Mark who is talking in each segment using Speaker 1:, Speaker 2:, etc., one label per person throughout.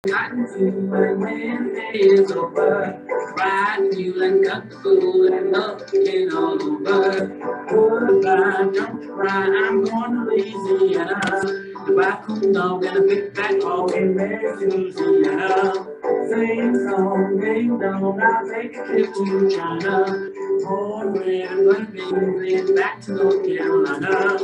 Speaker 1: Cotton to when Wednesday is over. Ride fuel and cut the food and looking all over. Goodbye, don't cry, I'm going to Louisiana. The raccoon dog and a big fat hog in Louisiana. Sing song, ding dong, I'll take a trip to China. Cornbread and butter beans and back to North Carolina.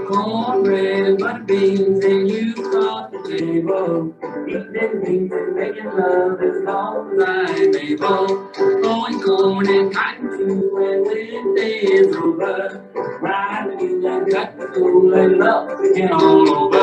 Speaker 1: Cornbread and butter beans and you caught the table. Eating beans and making love as long as I'm able. Growing corn and cotton too when Wednesday is over. Ride the mule and cut the fool and love again all over.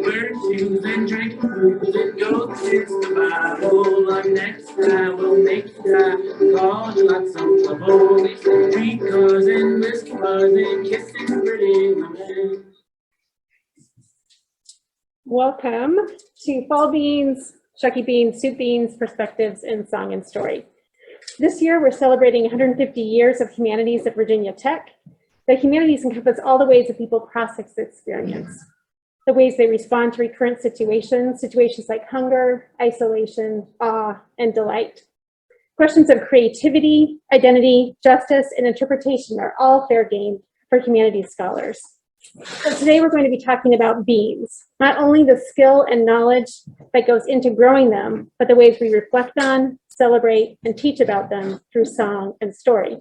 Speaker 1: Wearing shoes and drinking booze and go to the Bible. Our next time we'll make you die, cause you like some trouble. Three cars and whiskey bars and kissing pretty women.
Speaker 2: Welcome to Fall Beans, Shucky Beans, Soup Beans, Perspectives in Song and Story. This year we're celebrating 150 years of humanities at Virginia Tech. The humanities encompass all the ways that people process experience, the ways they respond to recurrent situations like hunger, isolation, awe, and delight. Questions of creativity, identity, justice, and interpretation are all fair game for humanities scholars. So today we're going to be talking about beans, not only the skill and knowledge that goes into growing them, but the ways we reflect on, celebrate, and teach about them through song and story.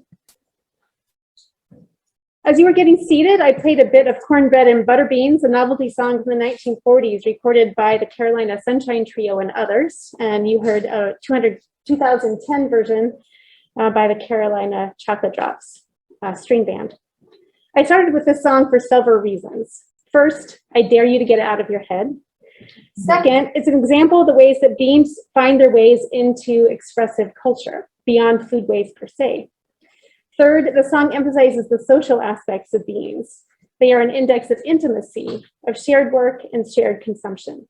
Speaker 2: As you were getting seated, I played a bit of Cornbread and Butter Beans, a novelty song from the 1940s recorded by the Carolina Sunshine Trio and others, and you heard a 2010 version by the Carolina Chocolate Drops string band. I started with this song for several reasons. First, I dare you to get it out of your head. Second, it's an example of the ways that beans find their ways into expressive culture, beyond food waste per se. Third, the song emphasizes the social aspects of beans. They are an index of intimacy, of shared work and shared consumption.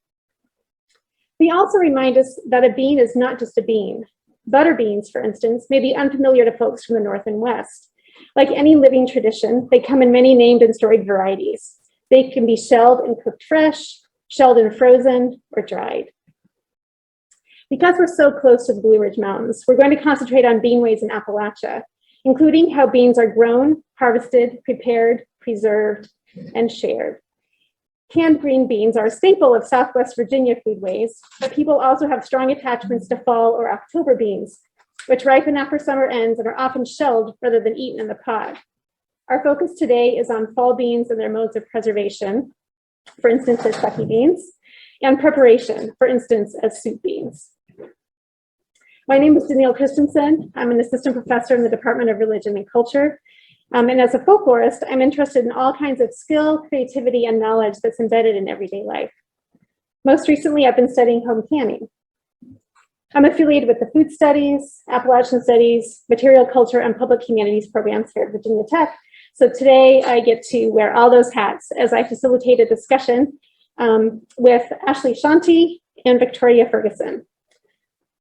Speaker 2: They also remind us that a bean is not just a bean. Butter beans, for instance, may be unfamiliar to folks from the North and West. Like any living tradition, they come in many named and storied varieties. They can be shelled and cooked fresh, shelled and frozen, or dried. Because we're so close to the Blue Ridge Mountains, we're going to concentrate on beanways in Appalachia, including how beans are grown, harvested, prepared, preserved, and shared. Canned green beans are a staple of Southwest Virginia foodways, but people also have strong attachments to fall or October beans, which ripen after summer ends and are often shelled rather than eaten in the pod. Our focus today is on fall beans and their modes of preservation, for instance, as Shucky Beans, and preparation, for instance, as soup beans. My name is Danielle Christensen. I'm an assistant professor in the Department of Religion and Culture. And as a folklorist, I'm interested in all kinds of skill, creativity, and knowledge that's embedded in everyday life. Most recently, I've been studying home canning. I'm affiliated with the Food Studies, Appalachian Studies, Material Culture, and Public Humanities programs here at Virginia Tech. So today I get to wear all those hats as I facilitate a discussion with Ashley Shanti and Victoria Ferguson.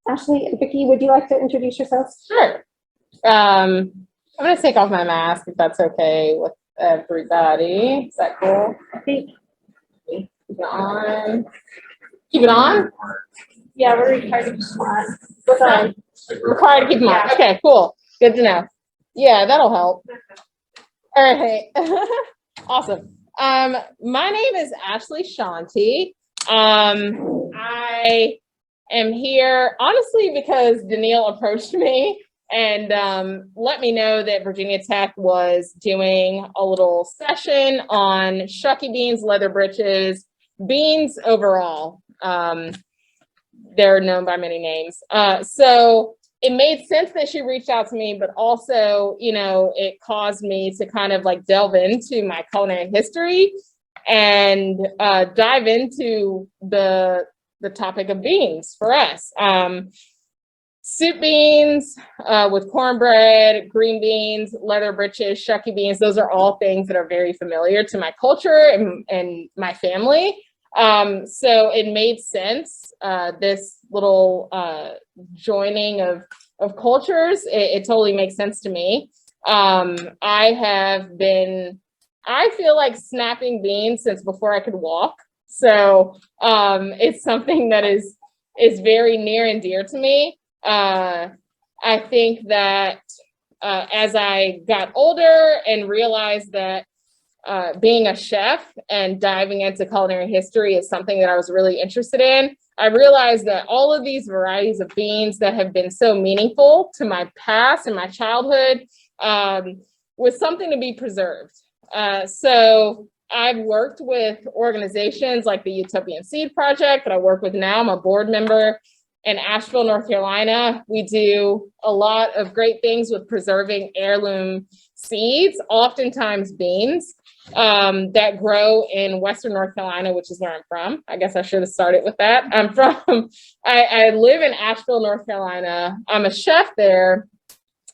Speaker 2: Ashley and Vicki, would you like to introduce yourselves?
Speaker 3: Sure. I'm going to take off my mask if that's okay with everybody. Is that cool?
Speaker 2: Keep
Speaker 3: Keep it on. Keep it on?
Speaker 2: Yeah, we're required to keep them on.
Speaker 3: Sorry. Required to keep them on. Okay, cool. Good to know. Yeah, that'll help. All right. Awesome. My name is Ashley Shanti. I am here honestly because Danielle approached me and let me know that Virginia Tech was doing a little session on Shucky Beans, leather breeches, beans overall. They're known by many names. So it made sense that she reached out to me, but also, you know, it caused me to kind of like delve into my culinary history and dive into the topic of beans for us. Soup beans with cornbread, green beans, leather breeches, Shucky beans. Those are all things that are very familiar to my culture and my family. So it made sense, this little joining of cultures. It totally makes sense to me. I feel like snapping beans since before I could walk. So it's something that is very near and dear to me. I think that as I got older and realized that being a chef and diving into culinary history is something that I was really interested in, I realized that all of these varieties of beans that have been so meaningful to my past and my childhood was something to be preserved. So I've worked with organizations like the Utopian Seed Project that I work with now. I'm a board member in Asheville, North Carolina. We do a lot of great things with preserving heirloom seeds, oftentimes beans, that grow in Western North Carolina, which is where I'm from. I guess I should have started with that. I live in Asheville, North Carolina. I'm a chef there,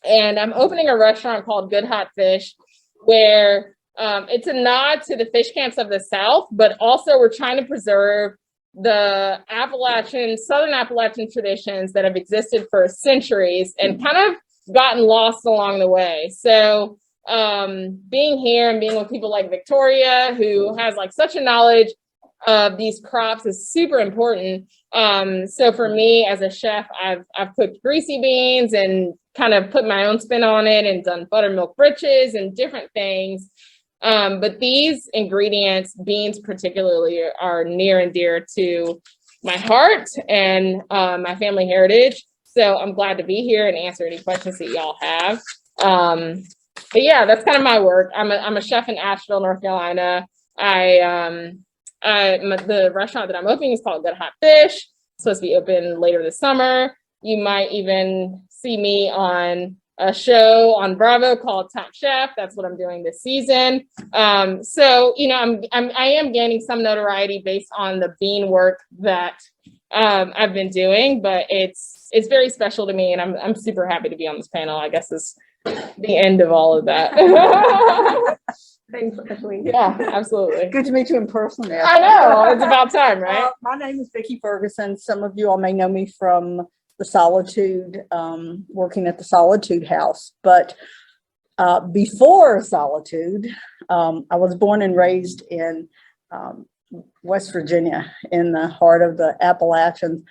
Speaker 3: and I'm opening a restaurant called Good Hot Fish, where it's a nod to the fish camps of the South, but also we're trying to preserve the Southern Appalachian traditions that have existed for centuries and kind of gotten lost along the way. So being here and being with people like Victoria, who has like such a knowledge of these crops, is super important. So for me as a chef, I've cooked greasy beans and kind of put my own spin on it and done buttermilk britches and different things. But these ingredients, beans particularly, are near and dear to my heart and my family heritage. So I'm glad to be here and answer any questions that y'all have. But yeah, that's kind of my work. I'm a chef in Asheville, North Carolina. The restaurant that I'm opening is called Good Hot Fish. It's supposed to be open later this summer. You might even see me on a show on Bravo called Top Chef. That's what I'm doing this season. So, you know, I am gaining some notoriety based on the bean work that I've been doing, but it's very special to me, and I'm super happy to be on this panel. I guess is the end of all of that.
Speaker 2: Thanks, Ashley.
Speaker 3: Yeah, absolutely.
Speaker 4: Good to meet you in person.
Speaker 3: I know, it's about time, right?
Speaker 4: My name is Vicki Ferguson. Some of you all may know me from the Solitude, working at the Solitude House. But before Solitude, I was born and raised in West Virginia, in the heart of the Appalachians.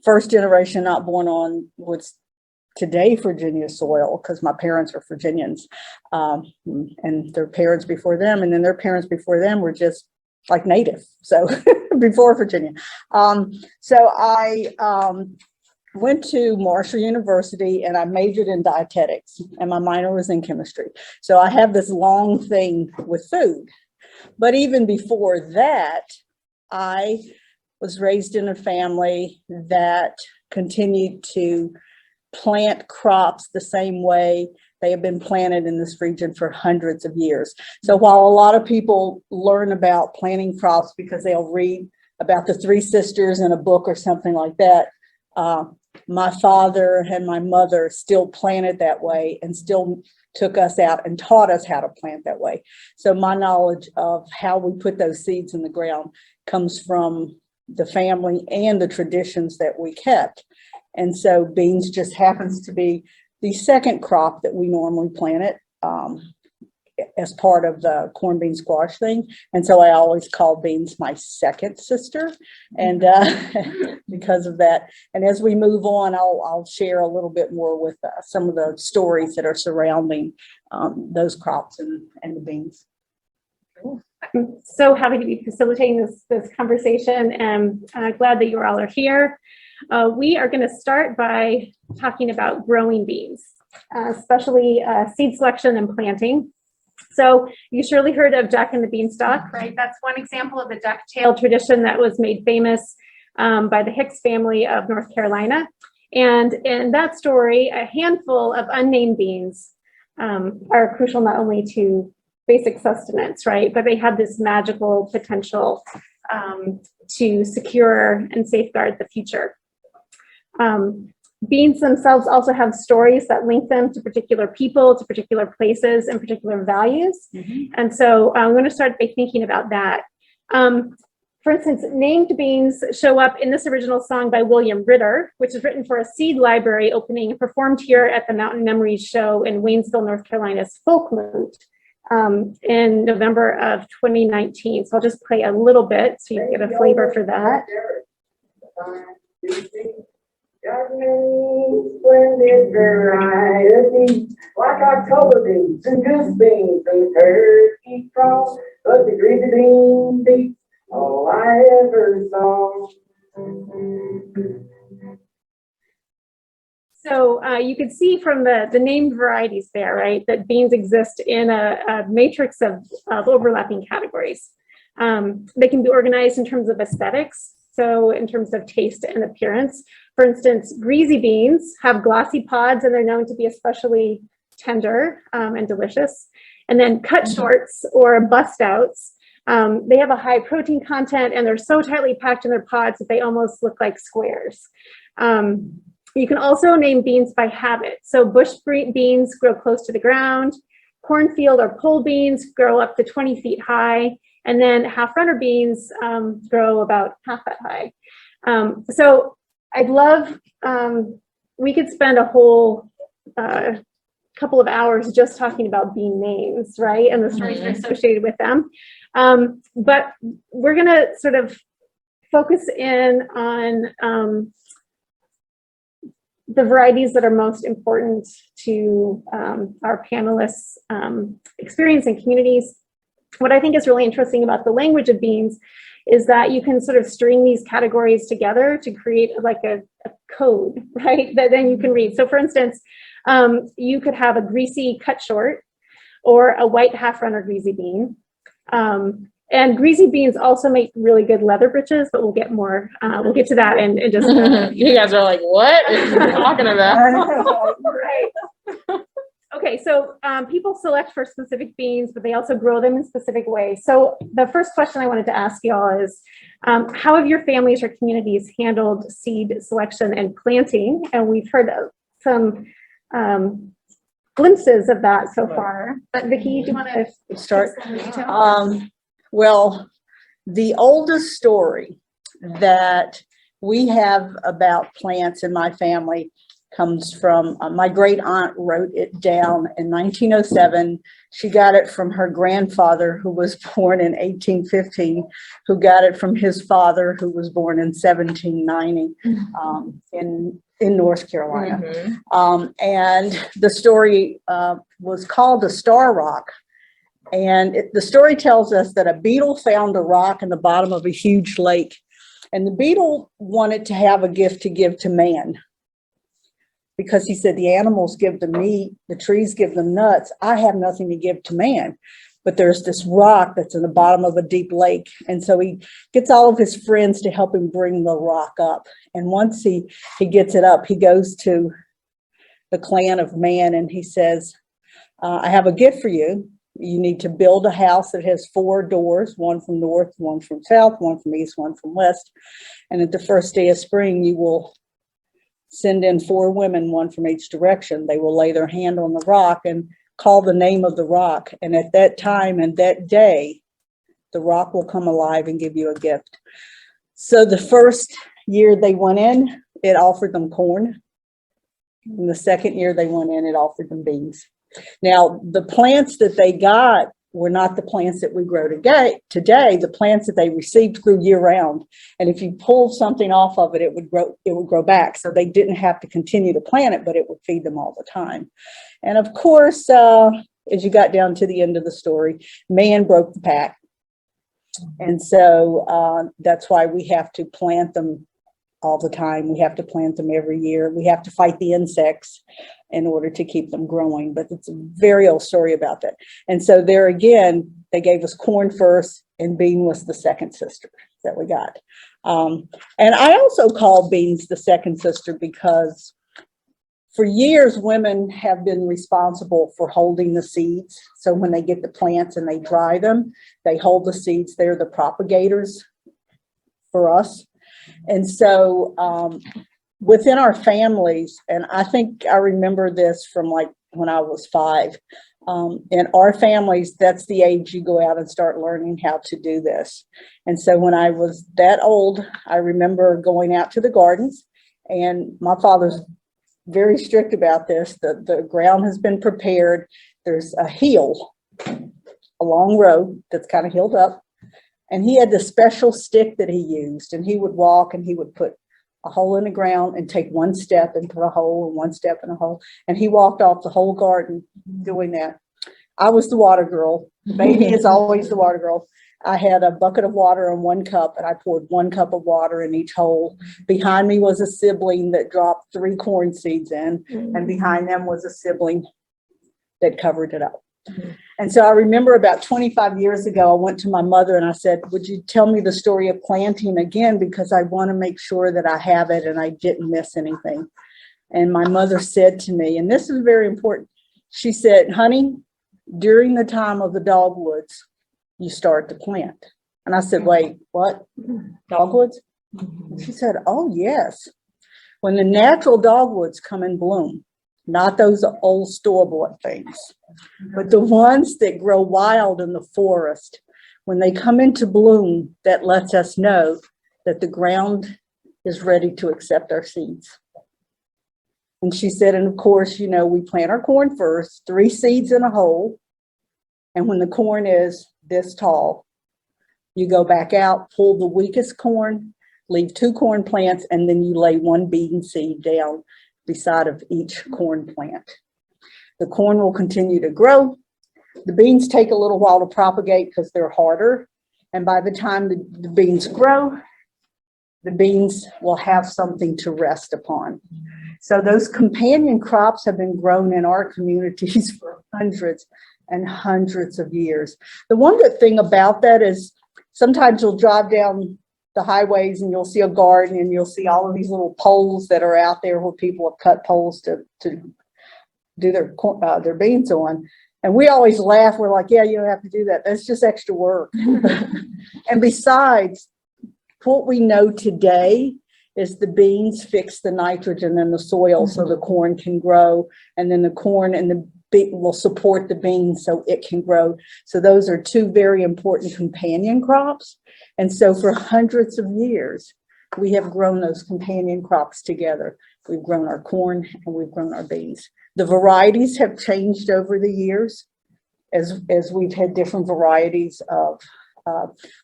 Speaker 4: First generation not born on what's today Virginia soil, because my parents are Virginians, and their parents before them, and then their parents before them were just like native, so before Virginia. So I went to Marshall University and I majored in dietetics, and my minor was in chemistry. So I have this long thing with food. But even before that, I was raised in a family that continued to plant crops the same way they have been planted in this region for hundreds of years. So while a lot of people learn about planting crops because they'll read about the three sisters in a book or something like that, my father and my mother still planted that way and still took us out and taught us how to plant that way. So my knowledge of how we put those seeds in the ground comes from the family and the traditions that we kept. And so beans just happens to be the second crop that we normally planted as part of the corn bean squash thing. And so I always call beans my second sister, and because of that. And as we move on, I'll share a little bit more with some of the stories that are surrounding those crops and the beans.
Speaker 2: I'm so happy to be facilitating this conversation, and glad that you all are here. We are going to start by talking about growing beans, especially seed selection and planting. So you surely heard of Jack and the Beanstalk, right? That's one example of the duck-tail tradition that was made famous by the Hicks family of North Carolina. And in that story, a handful of unnamed beans are crucial not only to basic sustenance, right? But they have this magical potential to secure and safeguard the future. Beans themselves also have stories that link them to particular people, to particular places, and particular values. Mm-hmm. And so I'm going to start by thinking about that. For For instance, named beans show up in this original song by William Ritter, which is written for a seed library opening and performed here at the Mountain Memories Show in Waynesville, North Carolina's Folk Moot in November of 2019. So I'll just play a little bit so you can get a flavor for that.
Speaker 1: Got many splendid varieties, like October beans and goose beans and turkey cross, but the greasy bean beats all I ever saw.
Speaker 2: So you can see from the named varieties there, right, that beans exist in a matrix of overlapping categories. They can be organized in terms of aesthetics, so in terms of taste and appearance. For instance, greasy beans have glossy pods and they're known to be especially tender and delicious. And then cut shorts or bust outs, they have a high protein content and they're so tightly packed in their pods that they almost look like squares. You can also name beans by habit. So bush beans grow close to the ground. Cornfield or pole beans grow up to 20 feet high. And then half runner beans grow about half that high. So I'd love, we could spend a whole couple of hours just talking about bean names, right? And the stories associated with them. But we're gonna sort of focus in on the varieties that are most important to our panelists' experience and communities. What I think is really interesting about the language of beans is that you can sort of string these categories together to create like a code, right? That then you can read. So for instance, you could have a greasy cut short or a white half runner greasy bean. And greasy beans also make really good leather breeches, but we'll get more, we'll get to that in just
Speaker 3: you guys are like, what are you talking about?
Speaker 2: Right. Okay, so people select for specific beans, but they also grow them in specific ways. So the first question I wanted to ask y'all is, how have your families or communities handled seed selection and planting? And we've heard some glimpses of that so far. But Vicki, do you want to
Speaker 4: start? Well, the oldest story that we have about plants in my family comes from my great aunt wrote it down in 1907. She got it from her grandfather, who was born in 1815, who got it from his father, who was born in 1790 in North Carolina. And the story was called the Star Rock. And the story tells us that a beetle found a rock in the bottom of a huge lake. And the beetle wanted to have a gift to give to man, because he said, the animals give them meat, the trees give them nuts. I have nothing to give to man. But there's this rock that's in the bottom of a deep lake. And so he gets all of his friends to help him bring the rock up. And once he gets it up, he goes to the clan of man and he says, I have a gift for you. You need to build a house that has 4 doors, one from north, one from south, one from east, one from west. And at the first day of spring, you will send in 4 women, one from each direction. They will lay their hand on the rock and call the name of the rock. And at that time and that day, the rock will come alive and give you a gift. So the first year they went in, it offered them corn. And the second year they went in, it offered them beans. Now, the plants that they got were not the plants that we grow today. The plants that they received grew year round. And if you pulled something off of it, it would grow back. So they didn't have to continue to plant it, but it would feed them all the time. And of course, as you got down to the end of the story, man broke the pack. And so that's why we have to plant them all the time. We have to plant them every year. We have to fight the insects in order to keep them growing. But it's a very old story about that. And so there again, they gave us corn first and bean was the second sister that we got. And I also call beans the second sister because for years, women have been responsible for holding the seeds. So when they get the plants and they dry them, they hold the seeds. They're the propagators for us. And so within our families, and I think I remember this from like when I was 5, In our families, that's the age you go out and start learning how to do this. And so when I was that old, I remember going out to the gardens, and my father's very strict about this. The ground has been prepared. There's a hill, a long road that's kind of hilled up. And he had the special stick that he used, and he would walk and he would put a hole in the ground and take one step and put a hole and one step in a hole. And he walked off the whole garden doing that. I was the water girl. Baby is always the water girl. I had a bucket of water and 1 cup, and I poured 1 cup of water in each hole. Behind me was a sibling that dropped 3 corn seeds in, and behind them was a sibling that covered it up. And so I remember about 25 years ago, I went to my mother and I said, would you tell me the story of planting again? Because I want to make sure that I have it and I didn't miss anything. And my mother said to me, and this is very important, she said, honey, during the time of the dogwoods, you start to plant. And I said, wait, what? Dogwoods? And she said, oh, yes. When the natural dogwoods come in bloom, not those old store-bought things, but the ones that grow wild in the forest. When they come into bloom, that lets us know that the ground is ready to accept our seeds. And she said, and of course, you know, we plant our corn first, 3 seeds in a hole. And when the corn is this tall, you go back out, pull the weakest corn, leave 2 corn plants, and then you lay 1 bean seed down beside of each corn plant. The corn will continue to grow. The beans take a little while to propagate because they're harder. And by the time the beans grow, the beans will have something to rest upon. So those companion crops have been grown in our communities for hundreds and hundreds of years. The one good thing about that is sometimes you'll drive down the highways and you'll see a garden and you'll see all of these little poles that are out there where people have cut poles to do their beans on. And we always laugh. We're like, yeah, you don't have to do that. That's just extra work. And besides, what we know today is the beans fix the nitrogen in the soil so the corn can grow, and then the corn and the bean will support the beans so it can grow. So those are 2 very important companion crops. And so for hundreds of years, we have grown those companion crops together. We've grown our corn and we've grown our beans. The varieties have changed over the years as we've had different varieties of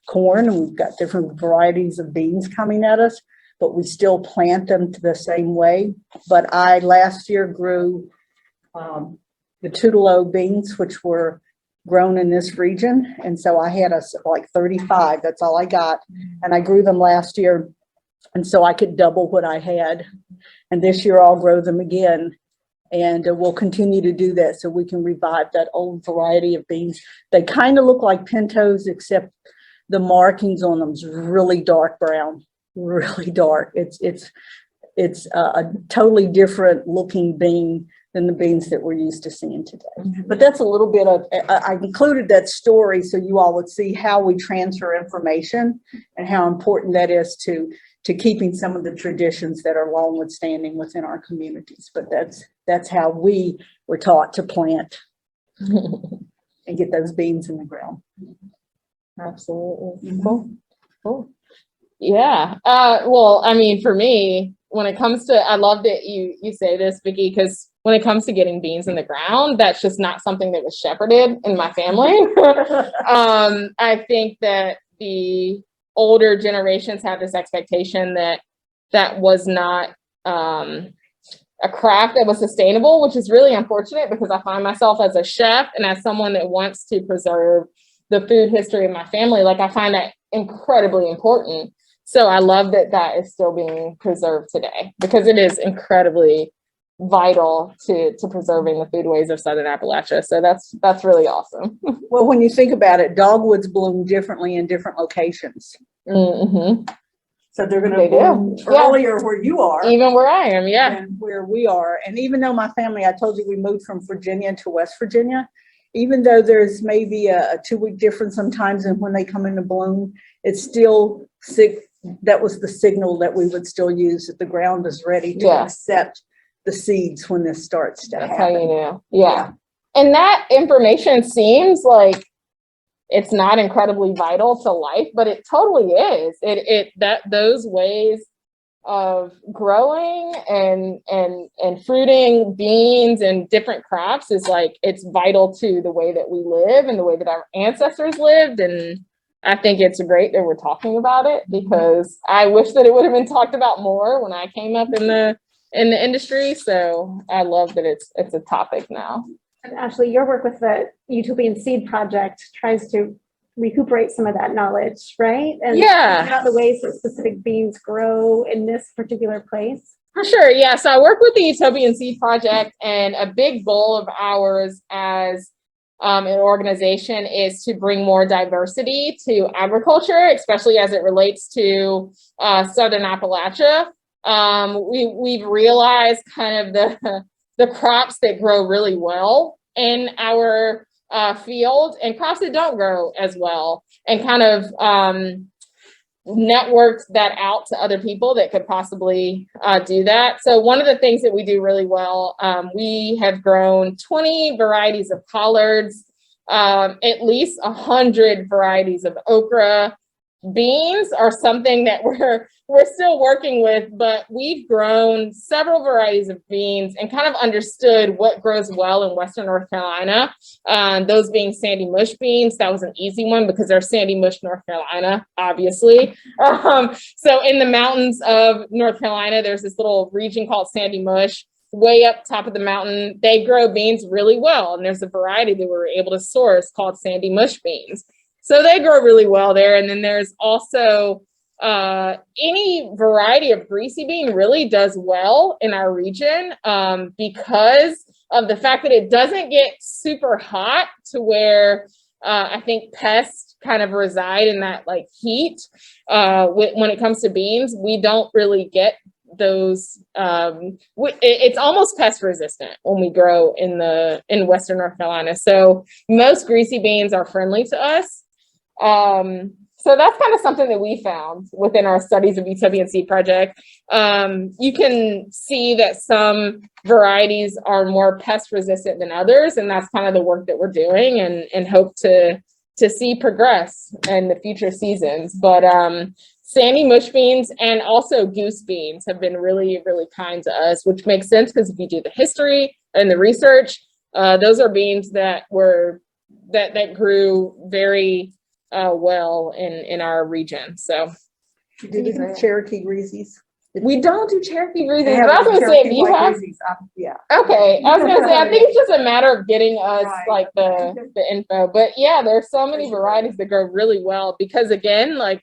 Speaker 4: corn, and we've got different varieties of beans coming at us, but we still plant them the same way. But I last year grew the Tutelo beans, which were grown in this region. And so I had like 35, that's all I got. And I grew them last year. And so I could double what I had. And this year I'll grow them again. And we'll continue to do that so we can revive that old variety of beans. They kind of look like pintos, except the markings on them is really dark brown, really dark. It's a totally different looking bean than the beans that we're used to seeing today. But that's a little bit of, I included that story so you all would see how we transfer information and how important that is to keeping some of the traditions that are long withstanding within our communities. But that's how we were taught to plant and get those beans in the ground.
Speaker 3: Absolutely. Cool. Yeah. Well, I mean, for me, when it comes to, I love that you say this, Vicki, because when it comes to getting beans in the ground, that's just not something that was shepherded in my family. I think that the older generations have this expectation that was not a craft that was sustainable, which is really unfortunate because I find myself as a chef and as someone that wants to preserve the food history of my family, like I find that incredibly important. So I love that is still being preserved today because it is incredibly vital to preserving the foodways of Southern Appalachia. So that's really awesome.
Speaker 4: Well, when you think about it, dogwoods bloom differently in different locations.
Speaker 3: Mm-hmm.
Speaker 4: So they're going to bloom earlier where you are.
Speaker 3: Even where I am, yeah.
Speaker 4: And where we are. And even though my family, I told you we moved from Virginia to West Virginia, even though there's maybe a 2-week difference sometimes in when they come into bloom, it's still that was the signal that we would still use, that the ground is ready to accept the seeds when this starts to happen.
Speaker 3: That's how you know. Yeah. And that information seems like it's not incredibly vital to life, but it totally is. Those ways of growing and fruiting beans and different crops is like, it's vital to the way that we live and the way that our ancestors lived. And I think it's great that we're talking about it, because I wish that it would have been talked about more when I came up in the industry. So I love that it's a topic now.
Speaker 2: And Ashley, your work with the Utopian Seed Project tries to recuperate some of that knowledge, right? And
Speaker 3: yeah,
Speaker 2: about the ways that specific beans grow in this particular place.
Speaker 3: For sure. Yeah. So I work with the Utopian Seed Project, and a big goal of ours as an organization is to bring more diversity to agriculture, especially as it relates to Southern Appalachia. We've realized kind of the crops that grow really well in our field and crops that don't grow as well, and kind of networked that out to other people that could possibly do that. So one of the things that we do really well, we have grown 20 varieties of collards, at least 100 varieties of okra. Beans are something that we're still working with, but we've grown several varieties of beans and kind of understood what grows well in Western North Carolina. Those being sandy mush beans. That was an easy one because they're sandy mush North Carolina, obviously. So in the mountains of North Carolina, there's this little region called sandy mush. Way up top of the mountain, they grow beans really well. And there's a variety that we were able to source called sandy mush beans. So they grow really well there. And then there's also any variety of greasy bean really does well in our region because of the fact that it doesn't get super hot to where I think pests kind of reside in that like heat. When it comes to beans, we don't really get those. It's almost pest resistant when we grow in Western North Carolina. So most greasy beans are friendly to us. So that's kind of something that we found within our studies of Utopian Seed Project. You can see that some varieties are more pest resistant than others, and that's kind of the work that we're doing and hope to see progress in the future seasons. But sandy mush beans and also goose beans have been really, really kind to us, which makes sense because if you do the history and the research, those are beans that grew very well in our region. So
Speaker 4: You do the Cherokee greasies.
Speaker 3: we don't do Cherokee greasies.
Speaker 4: They
Speaker 3: But I was going to say, if you have,
Speaker 4: greasies, yeah.
Speaker 3: okay, I was going to say, I think it's just a matter of getting us
Speaker 4: Right.
Speaker 3: like the info. But yeah, there's so many varieties that grow really well because again, like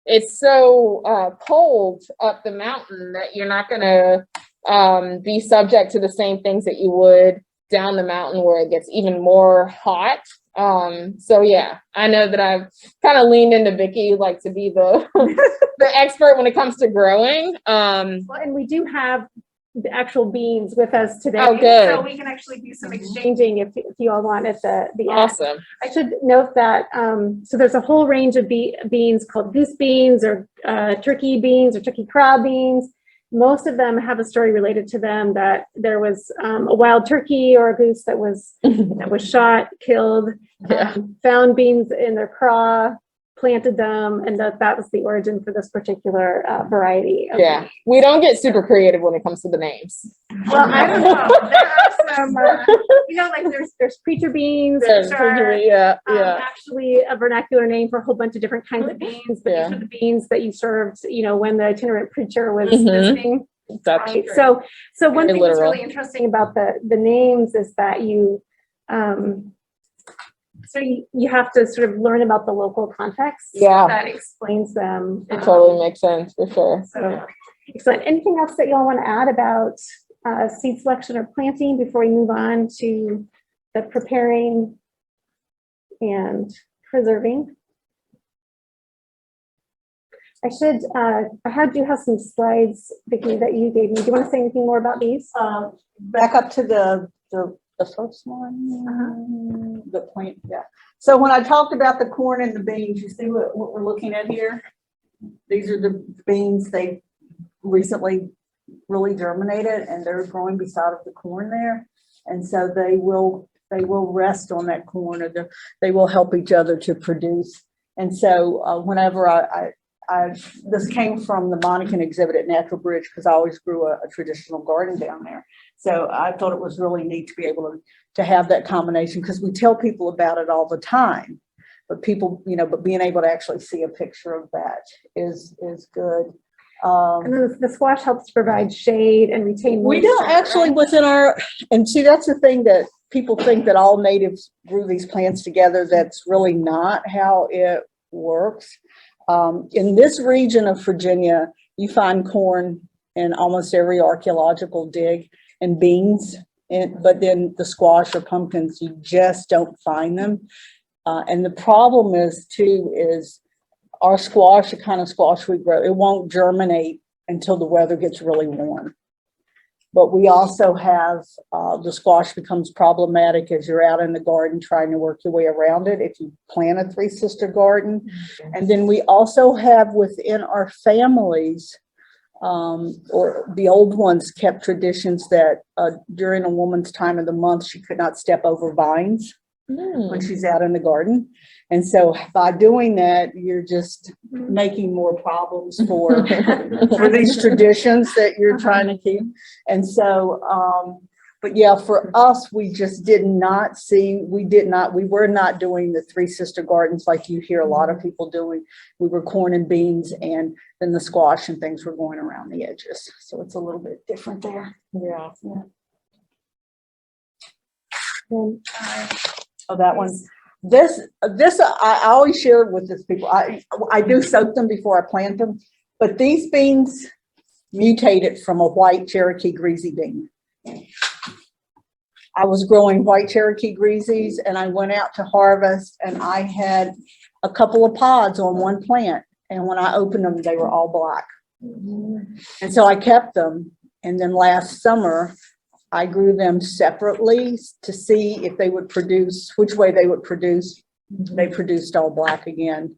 Speaker 3: it's so cold up the mountain that you're not going to be subject to the same things that you would down the mountain where it gets even more hot. So yeah, I know that I've kind of leaned into Vicky like to be the the expert when it comes to growing.
Speaker 2: Well, and we do have the actual beans with us today.
Speaker 3: Oh, good.
Speaker 2: So we can actually do some exchanging if you all want at the end.
Speaker 3: Awesome.
Speaker 2: I should note that, so there's a whole range of beans called goose beans or turkey beans or turkey crab beans. Most of them have a story related to them that there was a wild turkey or a goose that was shot, killed, found beans in their craw, planted them, and that was the origin for this particular variety.
Speaker 3: Yeah, we don't get super creative when it comes to the names.
Speaker 2: Well, I don't know. There are some, like there's preacher beans, which are actually a vernacular name for a whole bunch of different kinds of beans. But these are the beans that you served, when the itinerant preacher was visiting.
Speaker 3: That's
Speaker 2: right?
Speaker 3: true.
Speaker 2: So one thing that's really interesting about the names is that you have to sort of learn about the local context that explains them.
Speaker 3: It totally makes sense for sure.
Speaker 2: So excellent. Anything else that y'all want to add about seed selection or planting before we move on to the preparing and preserving? I do have some slides, Vicki, that you gave me. Do you want to say anything more about these?
Speaker 4: Back up to the first one, the plant, yeah. So when I talked about the corn and the beans, you see what we're looking at here? These are the beans they recently really germinated and they're growing beside of the corn there. And so they will They will rest on that corn, or they will help each other to produce. And so whenever this came from the Monacan exhibit at Natural Bridge, because I always grew a traditional garden down there. So I thought it was really neat to be able to have that combination, because we tell people about it all the time, but people, but being able to actually see a picture of that is good.
Speaker 2: And then the squash helps provide shade and retain
Speaker 4: We
Speaker 2: moisture,
Speaker 4: don't actually
Speaker 2: right?
Speaker 4: within and see, that's the thing that people think, that all natives grew these plants together. That's really not how it works. In this region of Virginia, you find corn in almost every archaeological dig, and beans, but then the squash or pumpkins, you just don't find them. And the problem is our squash, the kind of squash we grow, it won't germinate until the weather gets really warm. But we also have, the squash becomes problematic as you're out in the garden trying to work your way around it if you plant a three sister garden. Mm-hmm. And then we also have within our families, or the old ones kept traditions that during a woman's time of the month, she could not step over vines when she's out in the garden. And so by doing that, you're just making more problems for these traditions that you're trying to keep. And so, but yeah, for us, we just we were not doing the three sister gardens like you hear a lot of people doing. We were corn and beans, and then the squash and things were going around the edges. So it's a little bit different there.
Speaker 3: Yeah.
Speaker 4: Oh, that one. This I always share with these people. I do soak them before I plant them, but these beans mutated from a white Cherokee greasy bean. I was growing white Cherokee greasies, and I went out to harvest, and I had a couple of pods on one plant, and when I opened them, they were all black. And so I kept them, and then last summer I grew them separately to see if they would produce, which way they would produce. They produced all black again.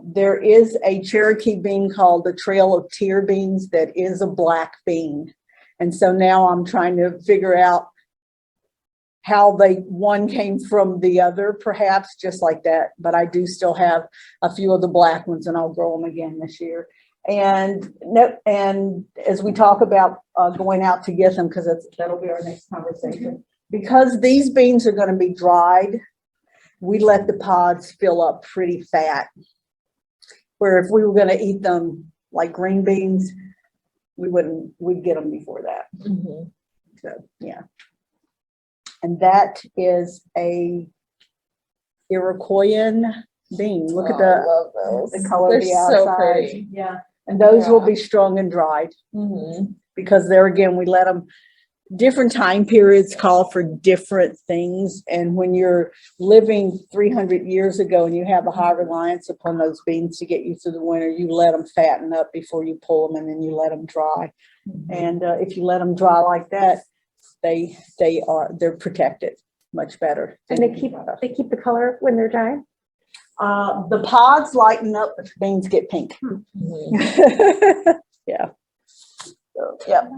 Speaker 4: There is a Cherokee bean called the Trail of Tear beans that is a black bean. And so now I'm trying to figure out how one came from the other, perhaps just like that. But I do still have a few of the black ones, and I'll grow them again this year. And as we talk about going out to get them, because that'll be our next conversation, because these beans are going to be dried, we let the pods fill up pretty fat, where if we were going to eat them like green beans, we'd get them before that. So yeah. And that is a Iroquoian bean. Look at the color of the outside.
Speaker 3: So pretty.
Speaker 4: Yeah. And those will be strung and dried, because there again, we let them, different time periods call for different things. And when you're living 300 years ago and you have a high reliance upon those beans to get you through the winter, you let them fatten up before you pull them, and then you let them dry. And if you let them dry like that, they're protected much better.
Speaker 2: And they keep the color when they're dry.
Speaker 4: The pods lighten up, but the beans get pink. Yeah. So, yeah.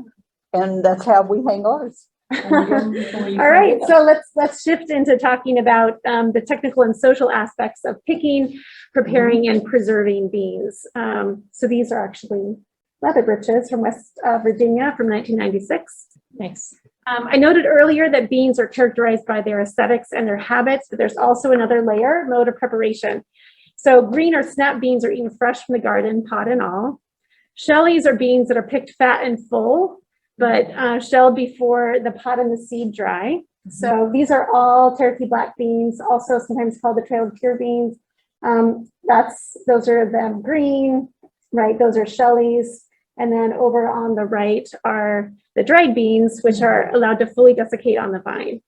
Speaker 4: And that's how we hang ours.
Speaker 2: All right, so let's shift into talking about the technical and social aspects of picking, preparing, and preserving beans. So these are actually leather breeches from West Virginia from 1996.
Speaker 3: Nice.
Speaker 2: I noted earlier that beans are characterized by their aesthetics and their habits, but there's also another layer, mode of preparation. So green or snap beans are eaten fresh from the garden, pod and all. Shellies are beans that are picked fat and full, but shelled before the pod and the seed dry. So these are all Cherokee black beans, also sometimes called the Trail of Tear beans. Those are them green, right? Those are shellies. And then over on the right are the dried beans, which are allowed to fully desiccate on the vine.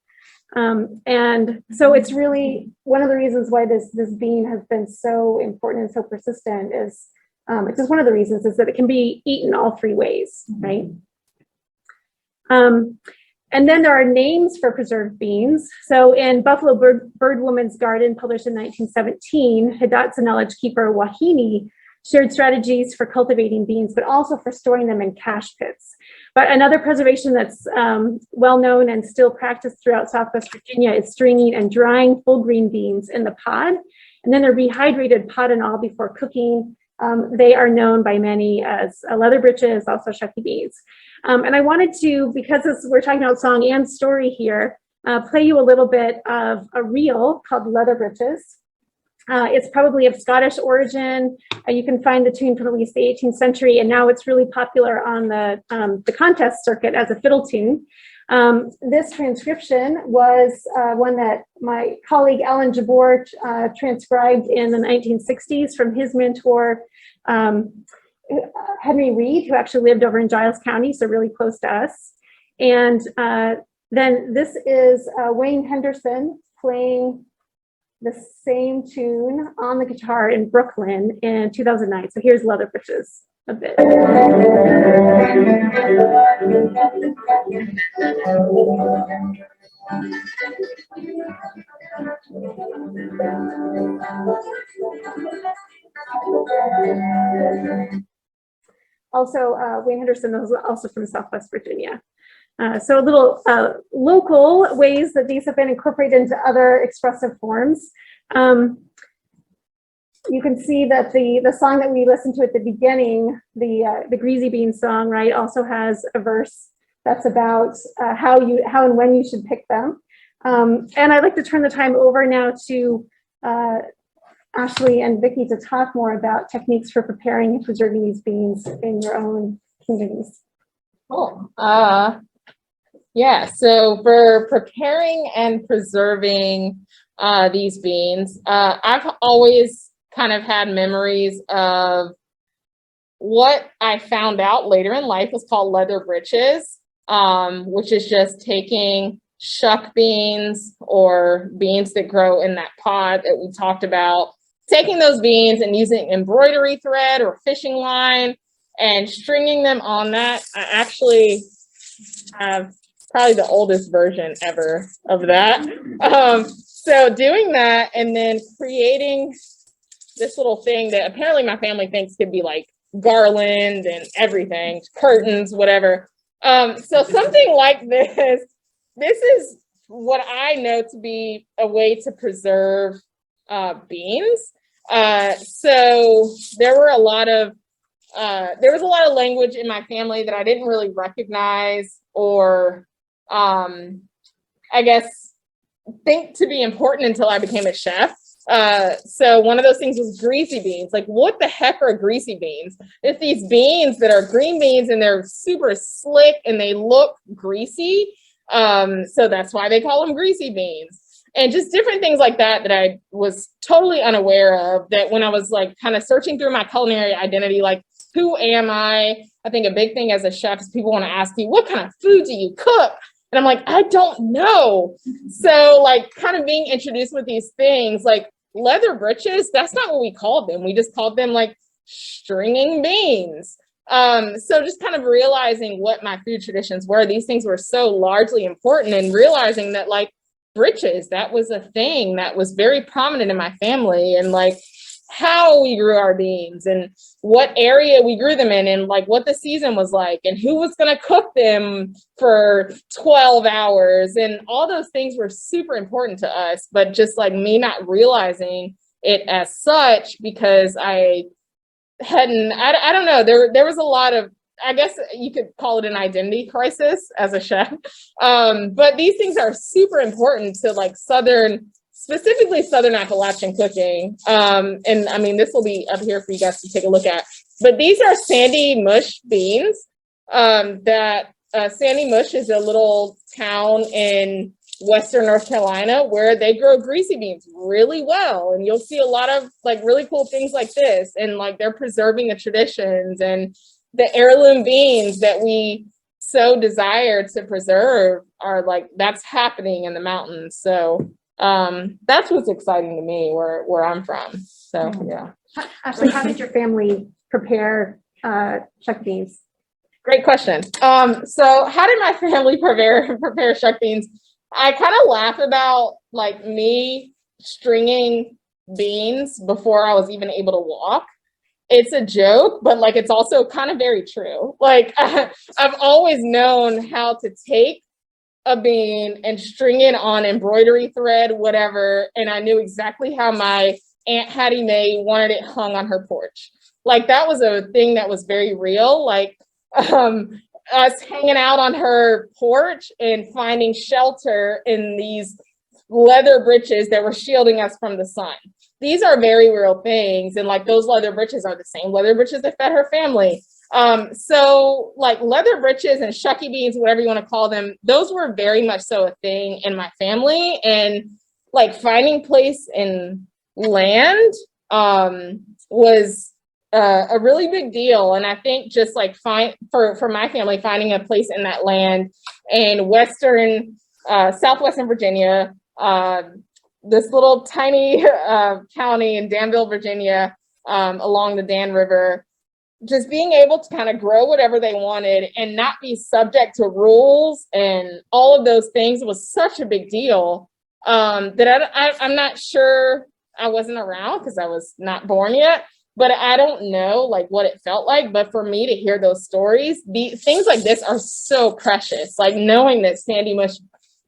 Speaker 2: And so it's really one of the reasons why this bean has been so important and so persistent is, it's just one of the reasons is that it can be eaten all three ways, right? And then there are names for preserved beans. So in Buffalo Bird Woman's Garden, published in 1917, Hidatsa knowledge keeper Wahini shared strategies for cultivating beans, but also for storing them in cache pits, But another preservation that's well known and still practiced throughout Southwest Virginia is stringing and drying full green beans in the pod, and then they're rehydrated pod and all before cooking. They are known by many as leather britches, also Shucky Beans. And I wanted to, because we're talking about song and story here, play you a little bit of a reel called Leather Britches. It's probably of Scottish origin. You can find the tune from at least the 18th century, and now it's really popular on the contest circuit as a fiddle tune. This transcription was one that my colleague Alan Jabor transcribed in the 1960s from his mentor, Henry Reed, who actually lived over in Giles County, so really close to us. And then this is Wayne Henderson playing the same tune on the guitar in Brooklyn in 2009. So here's Leather Britches a bit. Also, Wayne Henderson is also from Southwest Virginia. So a little local ways that these have been incorporated into other expressive forms. You can see that the song that we listened to at the beginning, the Greasy Beans song, right, also has a verse that's about how and when you should pick them. And I'd like to turn the time over now to Ashley and Vicki to talk more about techniques for preparing and preserving these beans in your own communities.
Speaker 3: Cool. Yeah, so for preparing and preserving these beans, I've always kind of had memories of what I found out later in life was called leather britches, which is just taking shuck beans or beans that grow in that pod that we talked about, taking those beans and using embroidery thread or fishing line and stringing them on that. I actually have probably the oldest version ever of that. So doing that and then creating this little thing that apparently my family thinks could be like garland and everything, curtains, whatever. So something like this is what I know to be a way to preserve beans. So there was a lot of language in my family that I didn't really recognize or I guess think to be important until I became a chef. So one of those things was greasy beans. Like, what the heck are greasy beans? It's these beans that are green beans and they're super slick and they look greasy. So that's why they call them greasy beans. And just different things like that that I was totally unaware of, that when I was like kind of searching through my culinary identity, like, who am I? I think a big thing as a chef is people want to ask you, what kind of food do you cook? And I'm like, I don't know. So like kind of being introduced with these things like leather britches, that's not what we called them. We just called them like stringing beans. So just kind of realizing what my food traditions were. These things were so largely important, and realizing that like britches, that was a thing that was very prominent in my family, and like how we grew our beans and what area we grew them in and like what the season was like and who was going to cook them for 12 hours. And all those things were super important to us, but just like me not realizing it as such because I don't know, there was a lot of, I guess you could call it an identity crisis as a chef. But these things are super important to like specifically Southern Appalachian cooking. And I mean, this will be up here for you guys to take a look at, but these are Sandy Mush beans. Sandy Mush is a little town in Western North Carolina where they grow greasy beans really well. And you'll see a lot of like really cool things like this. And like they're preserving the traditions and the heirloom beans that we so desire to preserve are like, that's happening in the mountains. So that's what's exciting to me where I'm from. So yeah.
Speaker 2: Ashley, how did your family prepare shuck beans?
Speaker 3: Great question. So how did my family prepare shuck beans? I kind of laugh about like me stringing beans before I was even able to walk. it's a joke, but like it's also kind of very true. Like I've always known how to take a bean and string it on embroidery thread, whatever, and I knew exactly how my Aunt Hattie Mae wanted it hung on her porch. Like that was a thing that was very real. Like us hanging out on her porch and finding shelter in these leather breeches that were shielding us from the sun. These are very real things. And like those leather breeches are the same leather breeches that fed her family. So like leather breeches and Shucky Beans, whatever you want to call them, those were very much so a thing in my family. And like finding place in land was a really big deal. And I think just like for my family, finding a place in that land in southwestern Virginia, this little tiny county in Danville, Virginia, along the Dan River, just being able to kind of grow whatever they wanted and not be subject to rules and all of those things was such a big deal that I'm not sure. I wasn't around because I was not born yet, but I don't know like what it felt like. But for me to hear those stories, things like this are so precious. Like knowing that Sandy Mush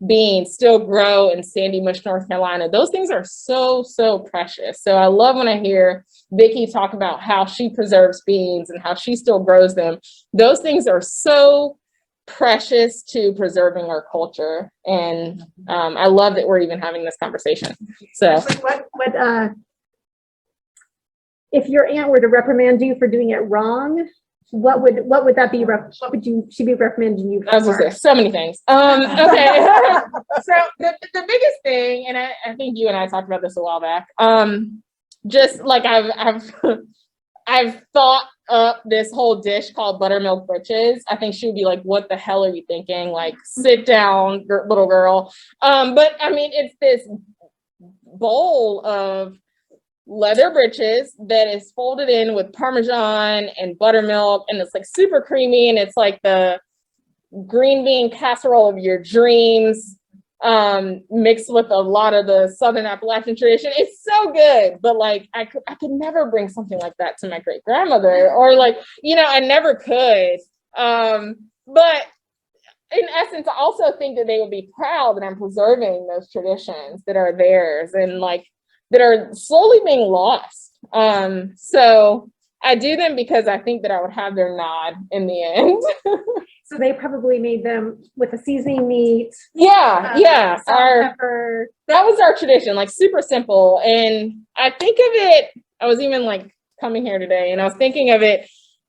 Speaker 3: beans still grow in Sandy Mush, North Carolina, those things are so, so precious. So I love when I hear Vicki talk about how she preserves beans and how she still grows them. Those things are so precious to preserving our culture. And I love that we're even having this conversation. So
Speaker 2: what if your aunt were to reprimand you for doing it wrong, what would that be? What would she be reprimanding you for?
Speaker 3: I was gonna say so many things. Okay. So the biggest thing, and I think you and I talked about this a while back. Just like I've thought up this whole dish called buttermilk britches. I think she would be like, "What the hell are you thinking? Like, sit down, little girl." But I mean, it's this bowl of leather britches that is folded in with Parmesan and buttermilk, and it's like super creamy, and it's like the green bean casserole of your dreams, mixed with a lot of the Southern Appalachian tradition. It's so good, but like I could never bring something like that to my great grandmother, or like, I never could. But in essence, I also think that they would be proud that I'm preserving those traditions that are theirs and like that are slowly being lost. So I do them because I think that I would have their nod in the end.
Speaker 2: So they probably made them with a seasoning meat.
Speaker 3: Yeah.
Speaker 2: Salt, pepper.
Speaker 3: That was our tradition, like super simple. And I think of it, I was even like coming here today and I was thinking of it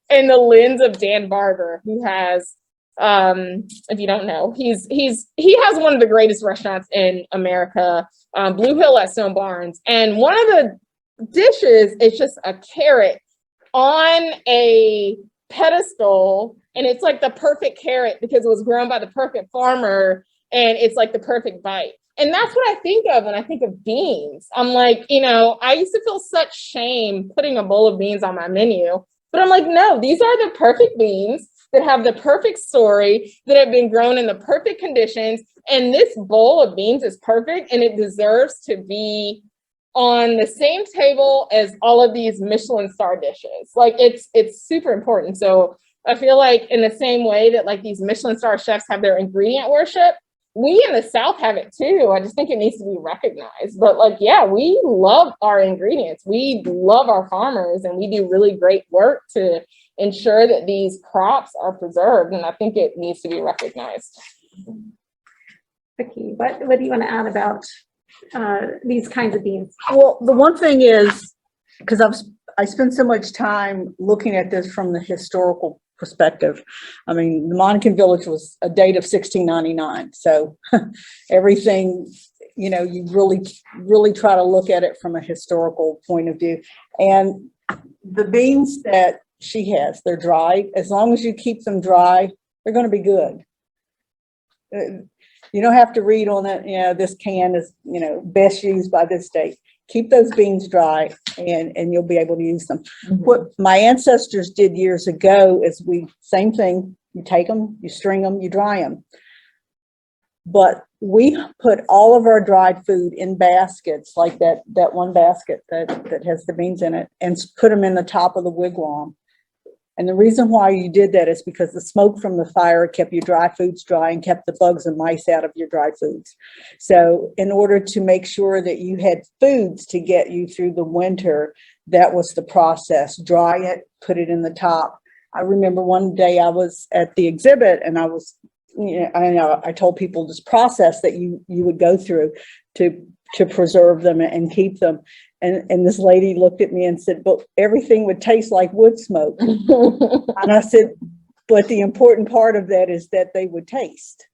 Speaker 3: in the lens of Dan Barber, who has, if you don't know, he has one of the greatest restaurants in America, Blue Hill at Stone Barns. And one of the dishes is just a carrot on a pedestal, and it's like the perfect carrot because it was grown by the perfect farmer, and it's like the perfect bite. And that's what I think of when I think of beans. I'm like, I used to feel such shame putting a bowl of beans on my menu, but I'm like, no, these are the perfect beans that have the perfect story, that have been grown in the perfect conditions. And this bowl of beans is perfect, and it deserves to be on the same table as all of these Michelin star dishes. Like it's super important. So I feel like in the same way that like these Michelin star chefs have their ingredient worship, we in the South have it too. I just think it needs to be recognized. But like, yeah, we love our ingredients. We love our farmers, and we do really great work to ensure that these crops are preserved. And I think it needs to be recognized.
Speaker 2: Vicki, what do you want to add about these kinds of beans?
Speaker 4: Well, the one thing is, because I spend so much time looking at this from the historical perspective. I mean, the Monacan village was a date of 1699. So everything, you really try to look at it from a historical point of view. And the beans that she has, they're dried. As long as you keep them dry, they're going to be good. You don't have to read on it, this can is, best used by this date. Keep those beans dry and you'll be able to use them. Mm-hmm. What my ancestors did years ago is same thing, you take them, you string them, you dry them. But we put all of our dried food in baskets, like that one basket that has the beans in it, and put them in the top of the wigwam. And the reason why you did that is because the smoke from the fire kept your dry foods dry and kept the bugs and mice out of your dry foods. So in order to make sure that you had foods to get you through the winter, that was the process. Dry it, put it in the top. I remember one day I was at the exhibit and I told people this process that you would go through to preserve them and keep them. And this lady looked at me and said, but everything would taste like wood smoke. And I said, but the important part of that is that they would taste.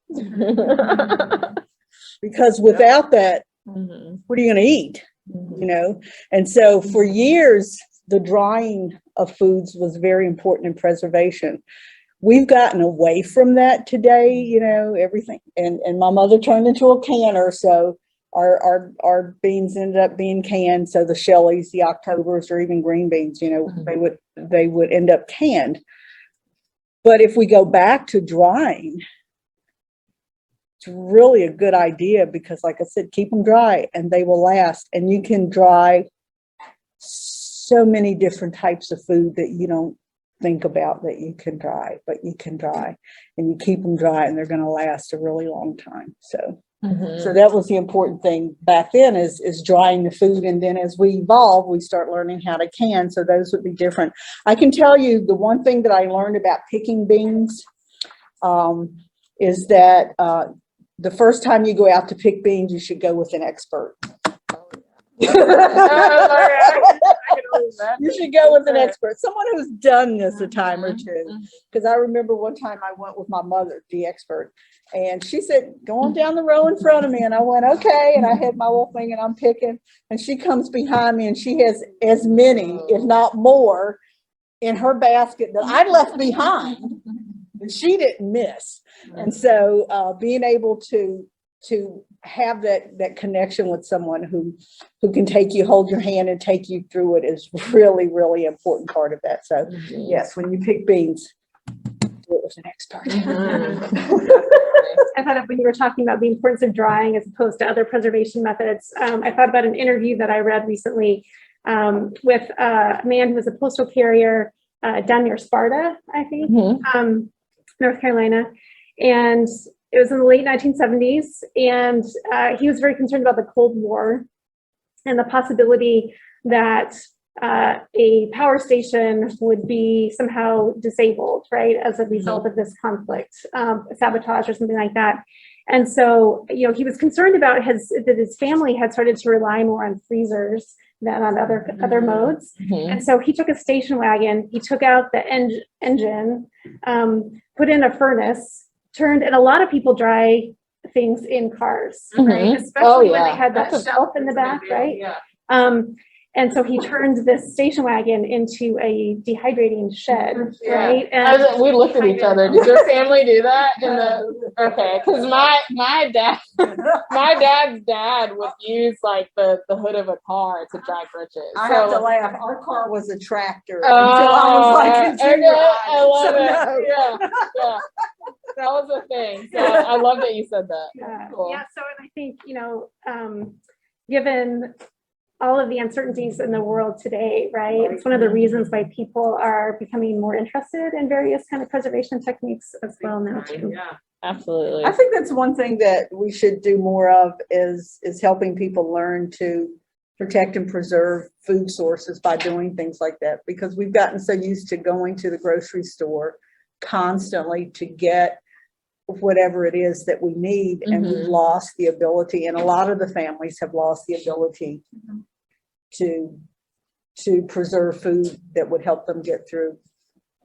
Speaker 4: Because without that, what are you going to eat? You know? And so for years, the drying of foods was very important in preservation. We've gotten away from that today, you know, everything. And my mother turned into a canner, so our beans ended up being canned. So the Shelleys, the Octobers, or even green beans, you know, they would end up canned. But if we go back to drying, it's really a good idea because, like I said, keep them dry and they will last. And you can dry so many different types of food that you don't think about that you can dry, but you can dry, and you keep them dry and they're going to last a really long time. So. So that was the important thing back then is drying the food. And then as we evolve, we start learning how to can. So those would be different. I can tell you the one thing that I learned about picking beans is that the first time you go out to pick beans, you should go with an expert. You should go with an expert, someone who's done this a time or two. Because I remember one time I went with my mother, the expert, and she said, go on down the row in front of me. And I went, okay. And I had my little thing and I'm picking, and she comes behind me and she has as many, if not more, in her basket that I left behind, and she didn't miss. And so being able to have that connection with someone who can hold your hand and take you through it is really, really important part of that. So yes, when you pick beans, do it with an expert.
Speaker 2: I thought of when you were talking about the importance of drying as opposed to other preservation methods. I thought about an interview that I read recently with a man who was a postal carrier down near Sparta, I think, North Carolina. And it was in the late 1970s, and he was very concerned about the Cold War and the possibility that a power station would be somehow disabled, right, as a result of this conflict, sabotage or something like that. And so, you know, he was concerned about that his family had started to rely more on freezers than on other modes. And so he took a station wagon, he took out the engine, put in a furnace, and a lot of people dry things in cars, right? Especially when they had that shelf in the back, right? And so he turned this station wagon into a dehydrating shed, right? And
Speaker 3: we looked at each other. Did your family do that? Okay, because my dad's dad would use like the hood of a car to dry britches.
Speaker 4: I have to laugh. Our car was a tractor until I was like in junior high.
Speaker 3: I love it.
Speaker 4: No.
Speaker 3: Yeah. That was a thing. So I love that you said that. Cool.
Speaker 2: Yeah. So I think, you know, given all of the uncertainties in the world today, right? It's one of the reasons why people are becoming more interested in various kind of preservation techniques as well now too.
Speaker 3: Yeah, absolutely.
Speaker 4: I think that's one thing that we should do more of is helping people learn to protect and preserve food sources by doing things like that, because we've gotten so used to going to the grocery store constantly to get whatever it is that we need, and we've lost the ability, and a lot of the families have lost the ability to preserve food that would help them get through,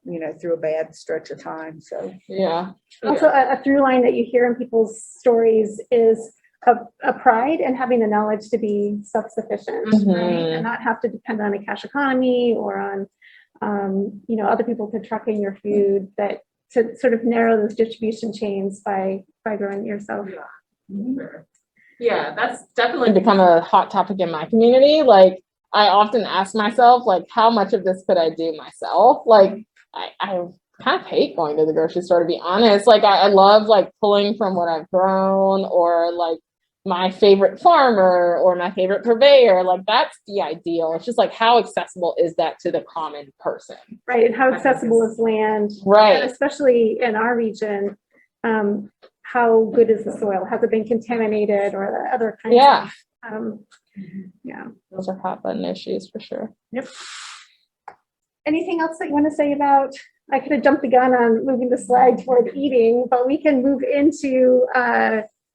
Speaker 4: you know, through a bad stretch of time. So
Speaker 2: also a through line that you hear in people's stories is a pride in having the knowledge to be self-sufficient, right? And not have to depend on a cash economy or on you know, other people to truck in your food, that to sort of narrow those distribution chains by growing it yourself.
Speaker 3: Yeah, that's definitely become a hot topic in my community. Like, I often ask myself, like, how much of this could I do myself? Like, I kind of hate going to the grocery store, to be honest. Like I love like pulling from what I've grown, or like my favorite farmer or my favorite purveyor. Like that's the ideal. It's just like, how accessible is that to the common person?
Speaker 2: Right, and how accessible is land?
Speaker 3: Right.
Speaker 2: And especially in our region, how good is the soil? Has it been contaminated or the other kinds
Speaker 3: Yeah.
Speaker 2: of, yeah.
Speaker 3: Those are hot button issues for sure.
Speaker 2: Yep. Anything else that you want to say about, I could have jumped the gun on moving the slide toward eating, but we can move into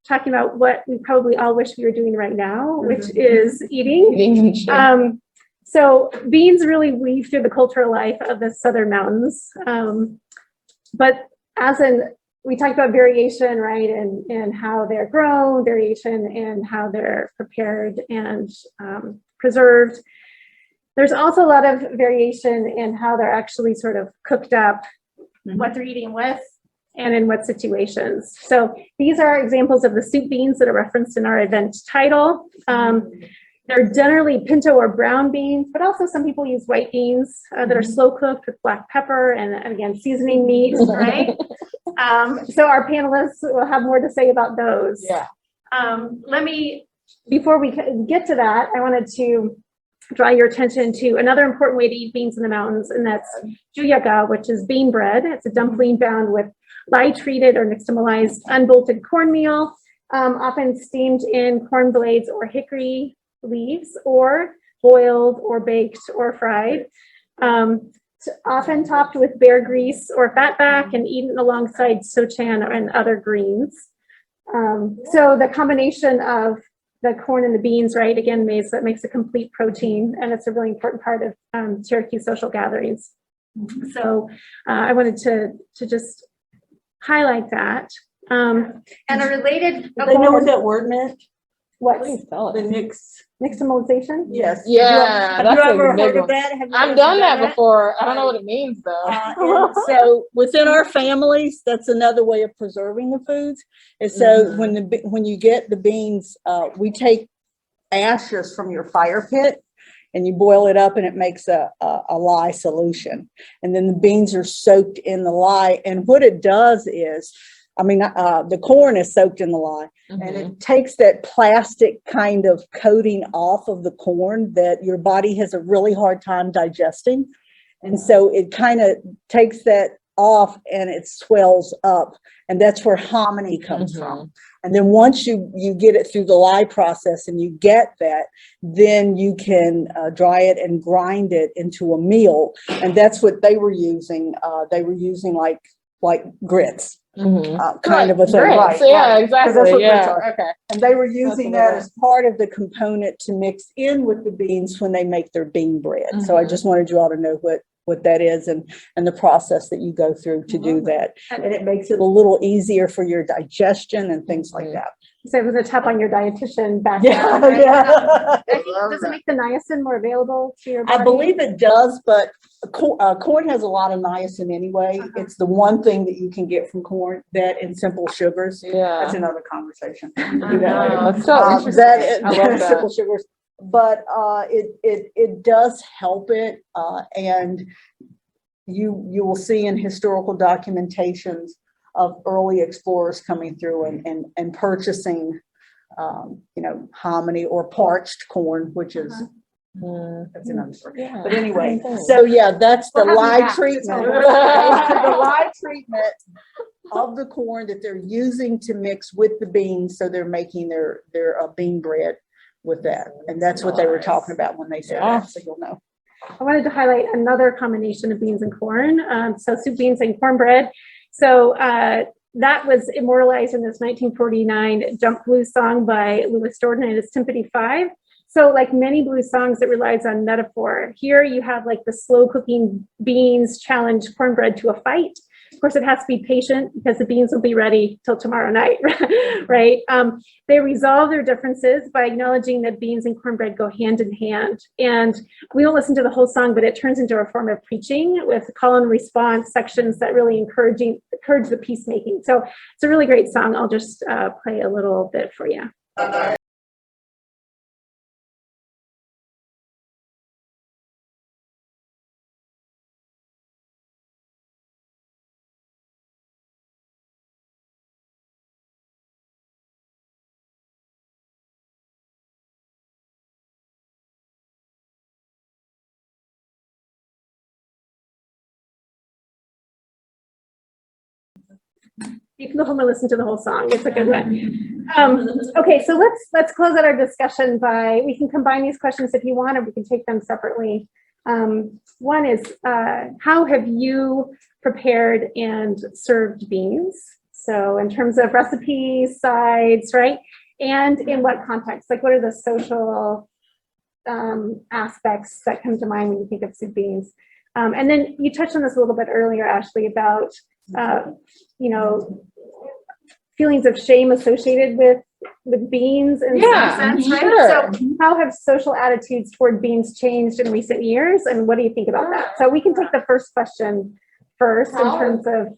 Speaker 2: talking about what we probably all wish we were doing right now, which is eating. So beans really weave through the cultural life of the Southern Mountains. But we talked about variation, right? And how they're grown, variation in how they're prepared and preserved. There's also a lot of variation in how they're actually sort of cooked up, what they're eating with, and in what situations. So these are examples of the soup beans that are referenced in our event title. They're generally pinto or brown beans, but also some people use white beans that are slow cooked with black pepper and again, seasoning meat, right? So our panelists will have more to say about those.
Speaker 3: Yeah.
Speaker 2: Before we get to that, I wanted to draw your attention to another important way to eat beans in the mountains, and that's juyaga, which is bean bread. It's a dumpling bound with lye treated or nixtamalized unbolted cornmeal, often steamed in corn blades or hickory leaves, or boiled or baked or fried. Often topped with bear grease or fatback and eaten alongside sochan and other greens. So the combination of the corn and the beans, right, again, maize, that makes a complete protein, and it's a really important part of Cherokee social gatherings. So I wanted to just highlight that. And a related,
Speaker 4: Do they know what that word meant?
Speaker 2: what?
Speaker 3: Please tell
Speaker 4: The
Speaker 3: us.
Speaker 2: Nixtamalization?
Speaker 4: Yes.
Speaker 3: Yeah,
Speaker 4: Have
Speaker 3: that's
Speaker 4: you
Speaker 3: a
Speaker 4: ever
Speaker 3: big
Speaker 4: heard of
Speaker 3: one.
Speaker 4: that? Have you
Speaker 3: I've
Speaker 4: ever
Speaker 3: done that
Speaker 4: it?
Speaker 3: before. I don't know what it means though.
Speaker 4: And so within our families, that's another way of preserving the foods. And so when you get the beans, we take ashes from your fire pit and you boil it up, and it makes a lye solution. And then the beans are soaked in the lye. And what it does is, the corn is soaked in the lye, and it takes that plastic kind of coating off of the corn that your body has a really hard time digesting. And so it kind of takes that off and it swells up. And that's where hominy comes from. And then once you get it through the lye process and you get that, then you can dry it and grind it into a meal. And that's what they were using. They were using like grits. Kind of a thing.
Speaker 3: Right. Yeah, exactly.
Speaker 4: That's what
Speaker 3: yeah.
Speaker 4: grits are.
Speaker 3: Okay.
Speaker 4: And they were using that as part of the component to mix in with the beans when they make their bean bread. So I just wanted you all to know what that is and the process that you go through to do that. And it makes it a little easier for your digestion and things like that.
Speaker 2: So it was a tap on your dietitian back.
Speaker 4: Yeah,
Speaker 2: then, right?
Speaker 4: yeah.
Speaker 2: I think, does it make the niacin more available to your body?
Speaker 4: I believe it does, but corn has a lot of niacin anyway. It's the one thing that you can get from corn, that and simple sugars.
Speaker 3: Yeah.
Speaker 4: That's another conversation.
Speaker 3: That's so interesting.
Speaker 4: I love that. Simple sugars. But it does help it, and you will see in historical documentations of early explorers coming through and purchasing, hominy or parched corn, which is that's another story.
Speaker 3: Yeah.
Speaker 4: But anyway, so yeah, that's the lye treatment. The lye treatment of the corn that they're using to mix with the beans, so they're making their bean bread with that, and that's what they were talking about when they said that. So you'll know.
Speaker 2: I wanted to highlight another combination of beans and corn. So soup beans and cornbread. So that was immortalized in this 1949 jump blues song by Louis Jordan and his Timpani Five. So like many blues songs, it relies on metaphor. Here you have like the slow cooking beans challenge cornbread to a fight. Of course, it has to be patient because the beans will be ready till tomorrow night, right? They resolve their differences by acknowledging that beans and cornbread go hand in hand. And we won't listen to the whole song, but it turns into a form of preaching with call and response sections that really encourage the peacemaking. So it's a really great song. I'll just play a little bit for you. You can go home and listen to the whole song. It's a good one. Okay, so let's close out our discussion by, we can combine these questions if you want, or we can take them separately. One is, how have you prepared and served beans? So in terms of recipes, sides, right? And in what context? Like, what are the social aspects that come to mind when you think of soup beans? And then you touched on this a little bit earlier, Ashley, about, you know, feelings of shame associated with beans in some sense, right?
Speaker 3: Sure.
Speaker 2: So how have social attitudes toward beans changed in recent years? And what do you think about that? So we can take the first question first in terms of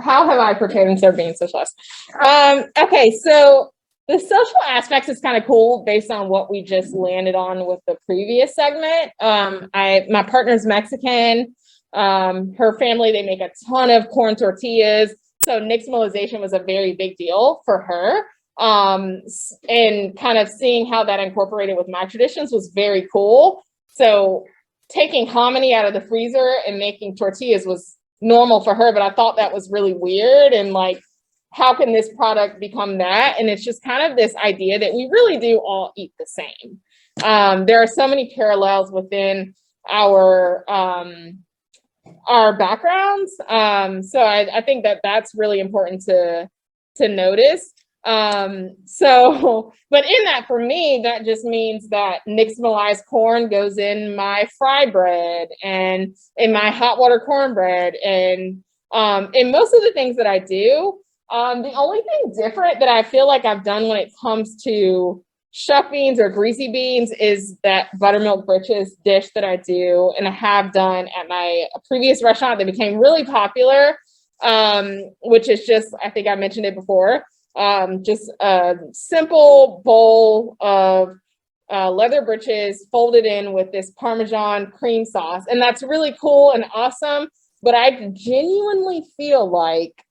Speaker 3: how have I prepared and served beans social aspects? Okay, so the social aspects is kind of cool based on what we just landed on with the previous segment. My partner's Mexican. Her family, they make a ton of corn tortillas. So nixtamalization was a very big deal for her. And kind of seeing how that incorporated with my traditions was very cool. So taking hominy out of the freezer and making tortillas was normal for her, but I thought that was really weird. And like, how can this product become that? And it's just kind of this idea that we really do all eat the same. There are so many parallels within our backgrounds. So I think that that's really important to notice. But in that, for me, that just means that nixtamalized corn goes in my fry bread and in my hot water cornbread and in most of the things that I do. The only thing different that I feel like I've done when it comes to shuck beans or greasy beans is that buttermilk britches dish that I do and I have done at my previous restaurant that became really popular, which is just, I think I mentioned it before, just a simple bowl of leather britches folded in with this Parmesan cream sauce. And that's really cool and awesome, but I genuinely feel like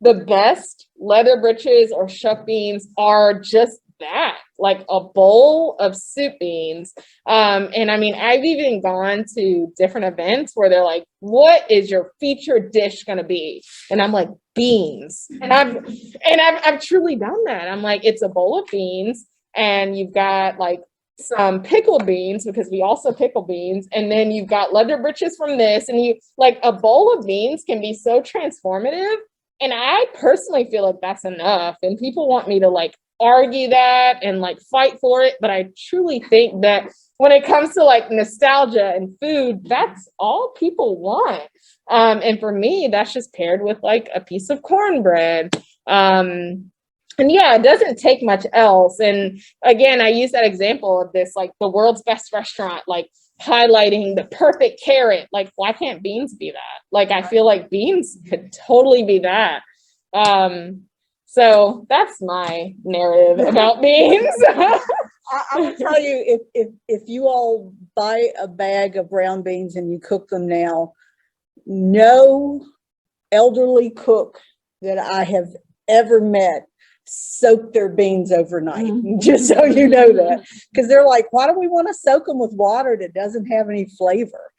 Speaker 3: the best leather britches or shuck beans are just that, like a bowl of soup beans. And I mean, I've even gone to different events where they're like, what is your featured dish going to be? And I'm like, beans. And I've truly done that. I'm like, it's a bowl of beans and you've got like some pickled beans because we also pickle beans. And then you've got leather britches from this, and you like a bowl of beans can be so transformative. And I personally feel like that's enough. And people want me to like argue that and like fight for it. But I truly think that when it comes to like nostalgia and food, that's all people want. And for me, that's just paired with like a piece of cornbread. And yeah, it doesn't take much else. And again, I use that example of this, like the world's best restaurant, like highlighting the perfect carrot. Like, why can't beans be that? Like, I feel like beans could totally be that. So that's my narrative about beans.
Speaker 4: I will tell you, if you all buy a bag of brown beans and you cook them now, no elderly cook that I have ever met soak their beans overnight, just so you know that, because they're like, why do we want to soak them with water that doesn't have any flavor?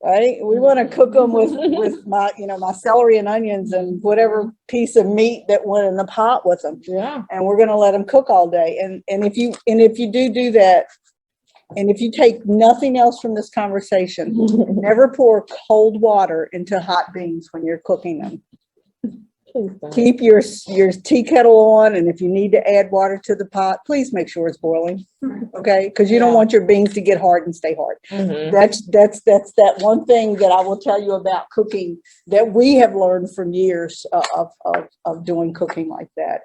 Speaker 4: Right? We want to cook them with my, my celery and onions and whatever piece of meat that went in the pot with them.
Speaker 3: Yeah.
Speaker 4: And we're going to let them cook all day. And if you do that, and if you take nothing else from this conversation, never pour cold water into hot beans when you're cooking them. Keep your tea kettle on, and if you need to add water to the pot, please make sure it's boiling, okay? Because you don't want your beans to get hard and stay hard. That's that one thing that I will tell you about cooking that we have learned from years of doing cooking like that.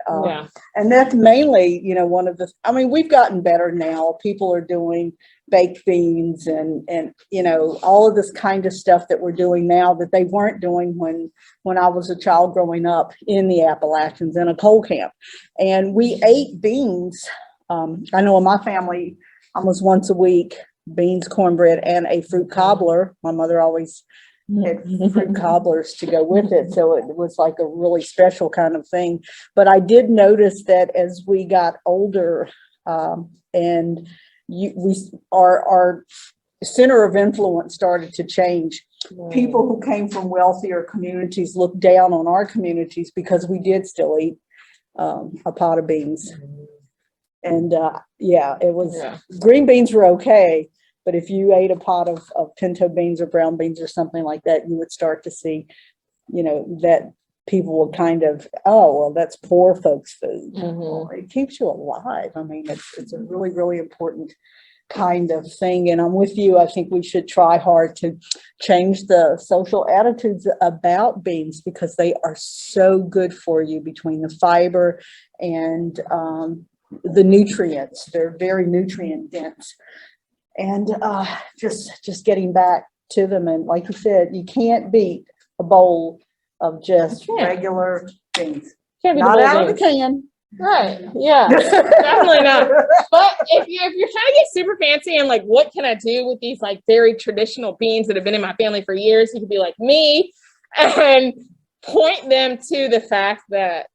Speaker 4: And that's mainly, one of the. I mean, we've gotten better now. People are doing baked beans and all of this kind of stuff that we're doing now that they weren't doing when I was a child growing up in the Appalachians in a coal camp. And we ate beans. I know in my family, almost once a week, beans, cornbread, and a fruit cobbler. My mother always had fruit cobblers to go with it. So it was like a really special kind of thing. But I did notice that as we got older and our center of influence started to change. People who came from wealthier communities looked down on our communities because we did still eat a pot of beans. And yeah, it was, green beans were okay, but if you ate a pot of pinto beans or brown beans or something like that, you would start to see, you know, that people will kind of, oh, well, that's poor folks' food. Well, it keeps you alive. I mean, it's a really, really important kind of thing. And I'm with you. I think we should try hard to change the social attitudes about beans because they are so good for you between the fiber and the nutrients. They're very nutrient dense. And just getting back to them. And like you said, you can't beat a bowl of just regular beans. Not out of the can.
Speaker 3: Right. Yeah. Definitely not. But if you're trying to get super fancy and like, what can I do with these like very traditional beans that have been in my family for years? You could be like me and point them to the fact that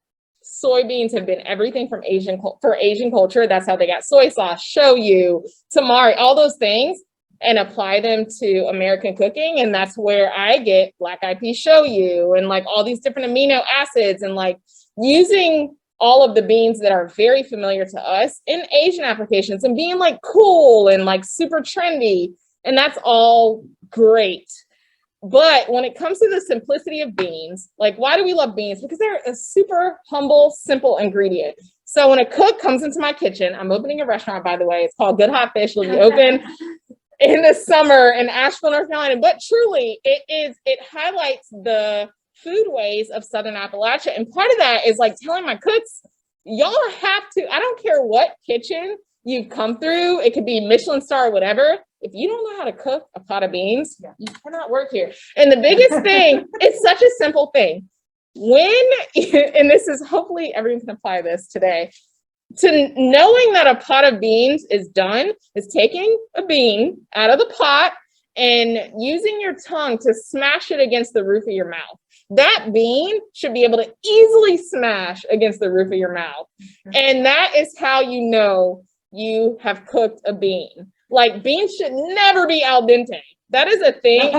Speaker 3: soybeans have been everything from Asian culture. That's how they got soy sauce, shoyu, tamari, all those things, and apply them to American cooking. And that's where I get black eyed pea shoyu and like all these different amino acids and like using all of the beans that are very familiar to us in Asian applications and being like cool and like super trendy. And that's all great. But when it comes to the simplicity of beans, like why do we love beans? Because they're a super humble, simple ingredient. So when a cook comes into my kitchen, I'm opening a restaurant, by the way, it's called Good Hot Fish. It'll be open in the summer in Asheville, North Carolina. But truly, it highlights the foodways of Southern Appalachia. And part of that is like telling my cooks, y'all have to, I don't care what kitchen you've come through, it could be Michelin star or whatever. If you don't know how to cook a pot of beans, you cannot work here. And the biggest thing, it's such a simple thing. And this is, hopefully everyone can apply this today, to knowing that a pot of beans is done is taking a bean out of the pot and using your tongue to smash it against the roof of your mouth. That bean should be able to easily smash against the roof of your mouth. And that is how you know you have cooked a bean. Like beans should never be al dente. That is a thing.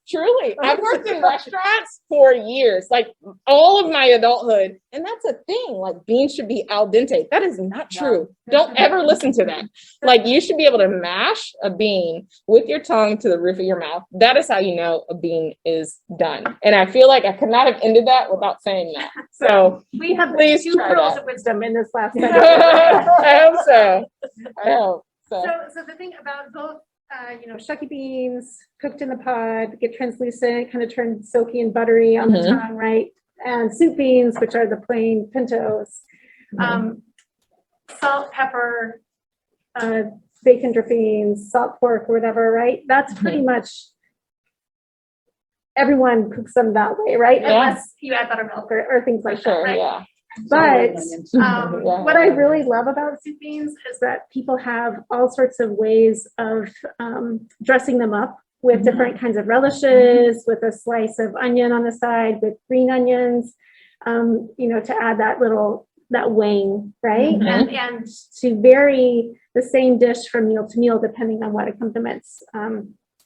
Speaker 3: Truly, I've worked in restaurants for years, like all of my adulthood. And that's a thing, like beans should be al dente. That is not true. Don't ever listen to that. Like you should be able to mash a bean with your tongue to the roof of your mouth. That is how you know a bean is done. And I feel like I could not have ended that without saying that. So
Speaker 2: we have
Speaker 3: please
Speaker 2: two
Speaker 3: try
Speaker 2: pearls
Speaker 3: that.
Speaker 2: of wisdom in this last segment.
Speaker 3: I hope so. I hope so.
Speaker 2: So the thing about both, shucky beans cooked in the pod, get translucent, kind of turn silky and buttery on the tongue, right? And soup beans, which are the plain pintos, salt, pepper, bacon drippings, salt pork, or whatever, right? That's pretty much everyone cooks them that way, right?
Speaker 3: Yeah.
Speaker 2: Unless you add buttermilk or things like that, right?
Speaker 3: Yeah.
Speaker 2: But what I really love about soup beans is that people have all sorts of ways of dressing them up with different kinds of relishes, with a slice of onion on the side, with green onions, to add that wang, right? And to vary the same dish from meal to meal, depending on what accompaniments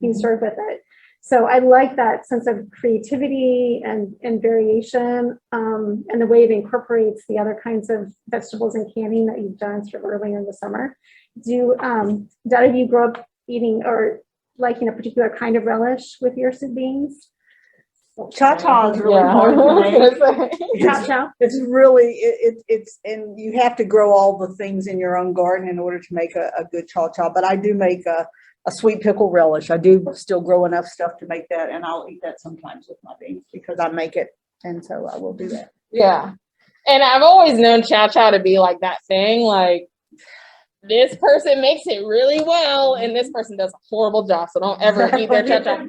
Speaker 2: you serve with it. So I like that sense of creativity and variation, and the way it incorporates the other kinds of vegetables and canning that you've done sort of earlier in the summer. Do any of you grow up eating or liking a particular kind of relish with your soup beans?
Speaker 4: Cha-cha is really hard to make.
Speaker 2: Cha-cha?
Speaker 4: It's really, it's, and you have to grow all the things in your own garden in order to make a good cha-cha. But I do make a sweet pickle relish. I do still grow enough stuff to make that, and I'll eat that sometimes with my beans because I make it, and so I will do that.
Speaker 3: Yeah. And I've always known cha-cha to be like that thing, like this person makes it really well and this person does a horrible job, so don't ever eat their cha-cha.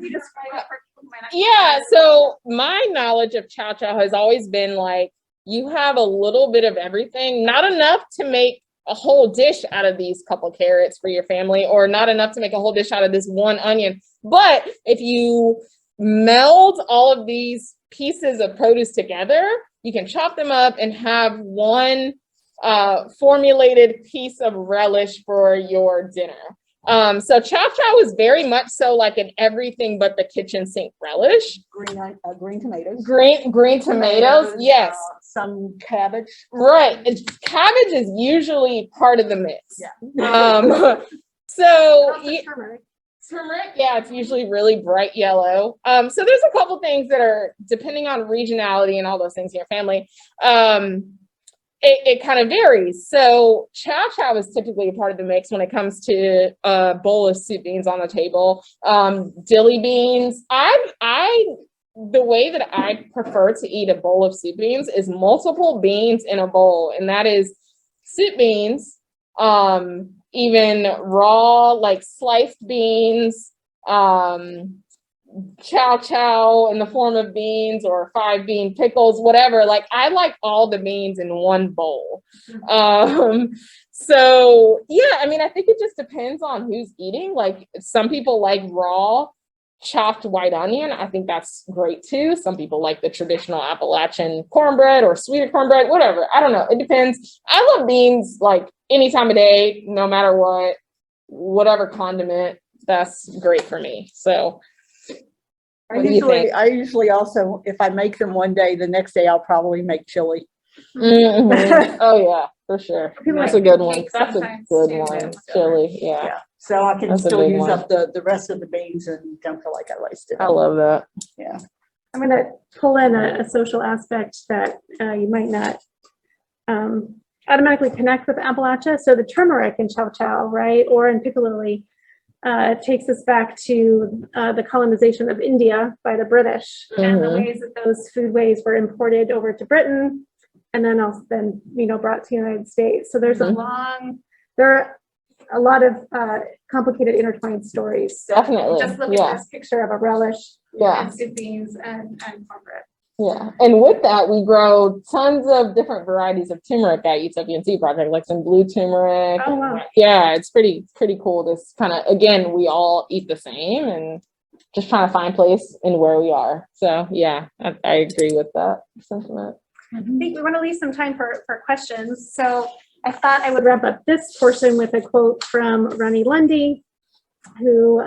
Speaker 3: Yeah, so my knowledge of cha-cha has always been like, you have a little bit of everything, not enough to make a whole dish out of these couple carrots for your family, or not enough to make a whole dish out of this one onion. But if you meld all of these pieces of produce together, you can chop them up and have one formulated piece of relish for your dinner. So chow chow is very much so like an everything but the kitchen sink relish.
Speaker 4: Green tomatoes.
Speaker 3: Green tomatoes, yes.
Speaker 4: Some cabbage.
Speaker 3: Right. Cabbage is usually part of the mix.
Speaker 4: Yeah.
Speaker 3: So
Speaker 2: Turmeric.
Speaker 3: turmeric, yeah, it's usually really bright yellow. So there's a couple things that are depending on regionality and all those things in your family. It kind of varies. So chow chow is typically a part of the mix when it comes to a bowl of soup beans on the table. Dilly beans. The way that I prefer to eat a bowl of soup beans is multiple beans in a bowl, and that is soup beans, even raw, like sliced beans, chow chow in the form of beans or 5-bean pickles, whatever. Like I like all the beans in one bowl. So yeah, I mean, I think it just depends on who's eating. Like some people like raw chopped white onion. I think that's great too. Some people like the traditional Appalachian cornbread or sweeter cornbread, whatever. I don't know. It depends. I love beans like any time of day, no matter what, whatever condiment, that's great for me. So
Speaker 4: I usually also, if I make them one day, the next day I'll probably make chili.
Speaker 3: Mm-hmm. Oh yeah, for sure. That's a good one. That's a good one. Chili, yeah.
Speaker 4: So I can
Speaker 3: That's a
Speaker 4: still
Speaker 3: big
Speaker 4: use
Speaker 3: one.
Speaker 4: up the rest of the beans and don't feel like I wasted
Speaker 3: I
Speaker 4: them.
Speaker 3: love that.
Speaker 4: Yeah.
Speaker 2: I'm going to pull in a social aspect that you might not automatically connect with Appalachia. So the turmeric in chow chow, right, or in piccalilli, takes us back to the colonization of India by the British and the ways that those foodways were imported over to Britain and then also brought to the United States. So there's there are a lot of complicated intertwined stories.
Speaker 3: Definitely.
Speaker 2: Just look at this picture of a relish and soup beans and cornbread.
Speaker 3: Yeah, and with that, we grow tons of different varieties of turmeric at UWNC Project, like some blue turmeric.
Speaker 2: Oh, wow.
Speaker 3: Yeah, it's pretty cool. This kind of, again, we all eat the same and just trying to find place in where we are. So yeah, I agree with that sentiment.
Speaker 2: I think we want to leave some time for questions. So I thought I would wrap up this portion with a quote from Ronnie Lundy, who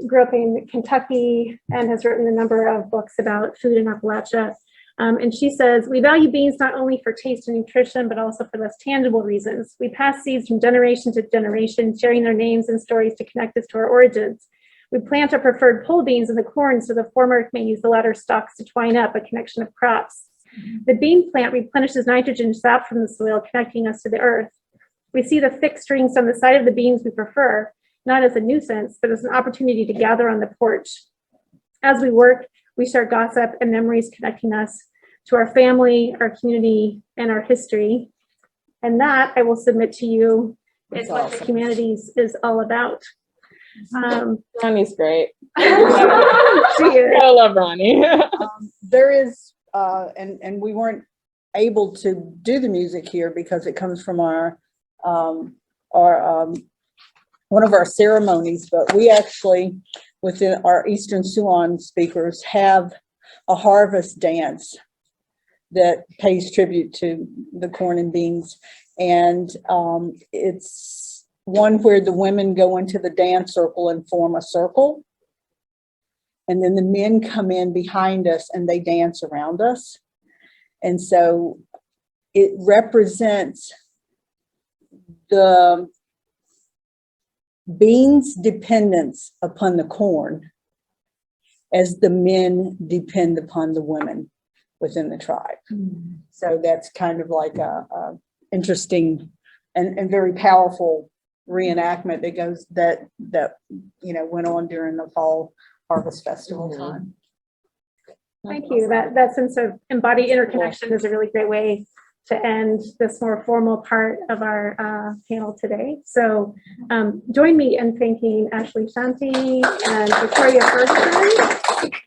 Speaker 2: grew up in Kentucky and has written a number of books about food in Appalachia. And she says, "We value beans not only for taste and nutrition, but also for less tangible reasons. We pass seeds from generation to generation, sharing their names and stories to connect us to our origins. We plant our preferred pole beans in the corn so the former may use the latter stalks to twine up a connection of crops. The bean plant replenishes nitrogen sap from the soil, connecting us to the earth. We see the thick strings on the side of the beans we prefer, not as a nuisance, but as an opportunity to gather on the porch. As we work, we share gossip and memories connecting us to our family, our community, and our history. And that, I will submit to you, is what the humanities is all about."
Speaker 3: Ronnie's great.
Speaker 2: She is.
Speaker 3: I love Ronnie.
Speaker 4: There is, and we weren't able to do the music here because it comes from our one of our ceremonies, but we actually, within our Eastern Siouan speakers, have a harvest dance that pays tribute to the corn and beans. And it's one where the women go into the dance circle and form a circle. And then the men come in behind us and they dance around us. And so it represents the beans' dependence upon the corn as the men depend upon the women within the tribe. So that's kind of like a interesting and very powerful reenactment that went on during the fall harvest festival time.
Speaker 2: Thank you. That sense of embodied interconnection is a really great way to end this more formal part of our panel today. So join me in thanking Ashley Shanti and Victoria First.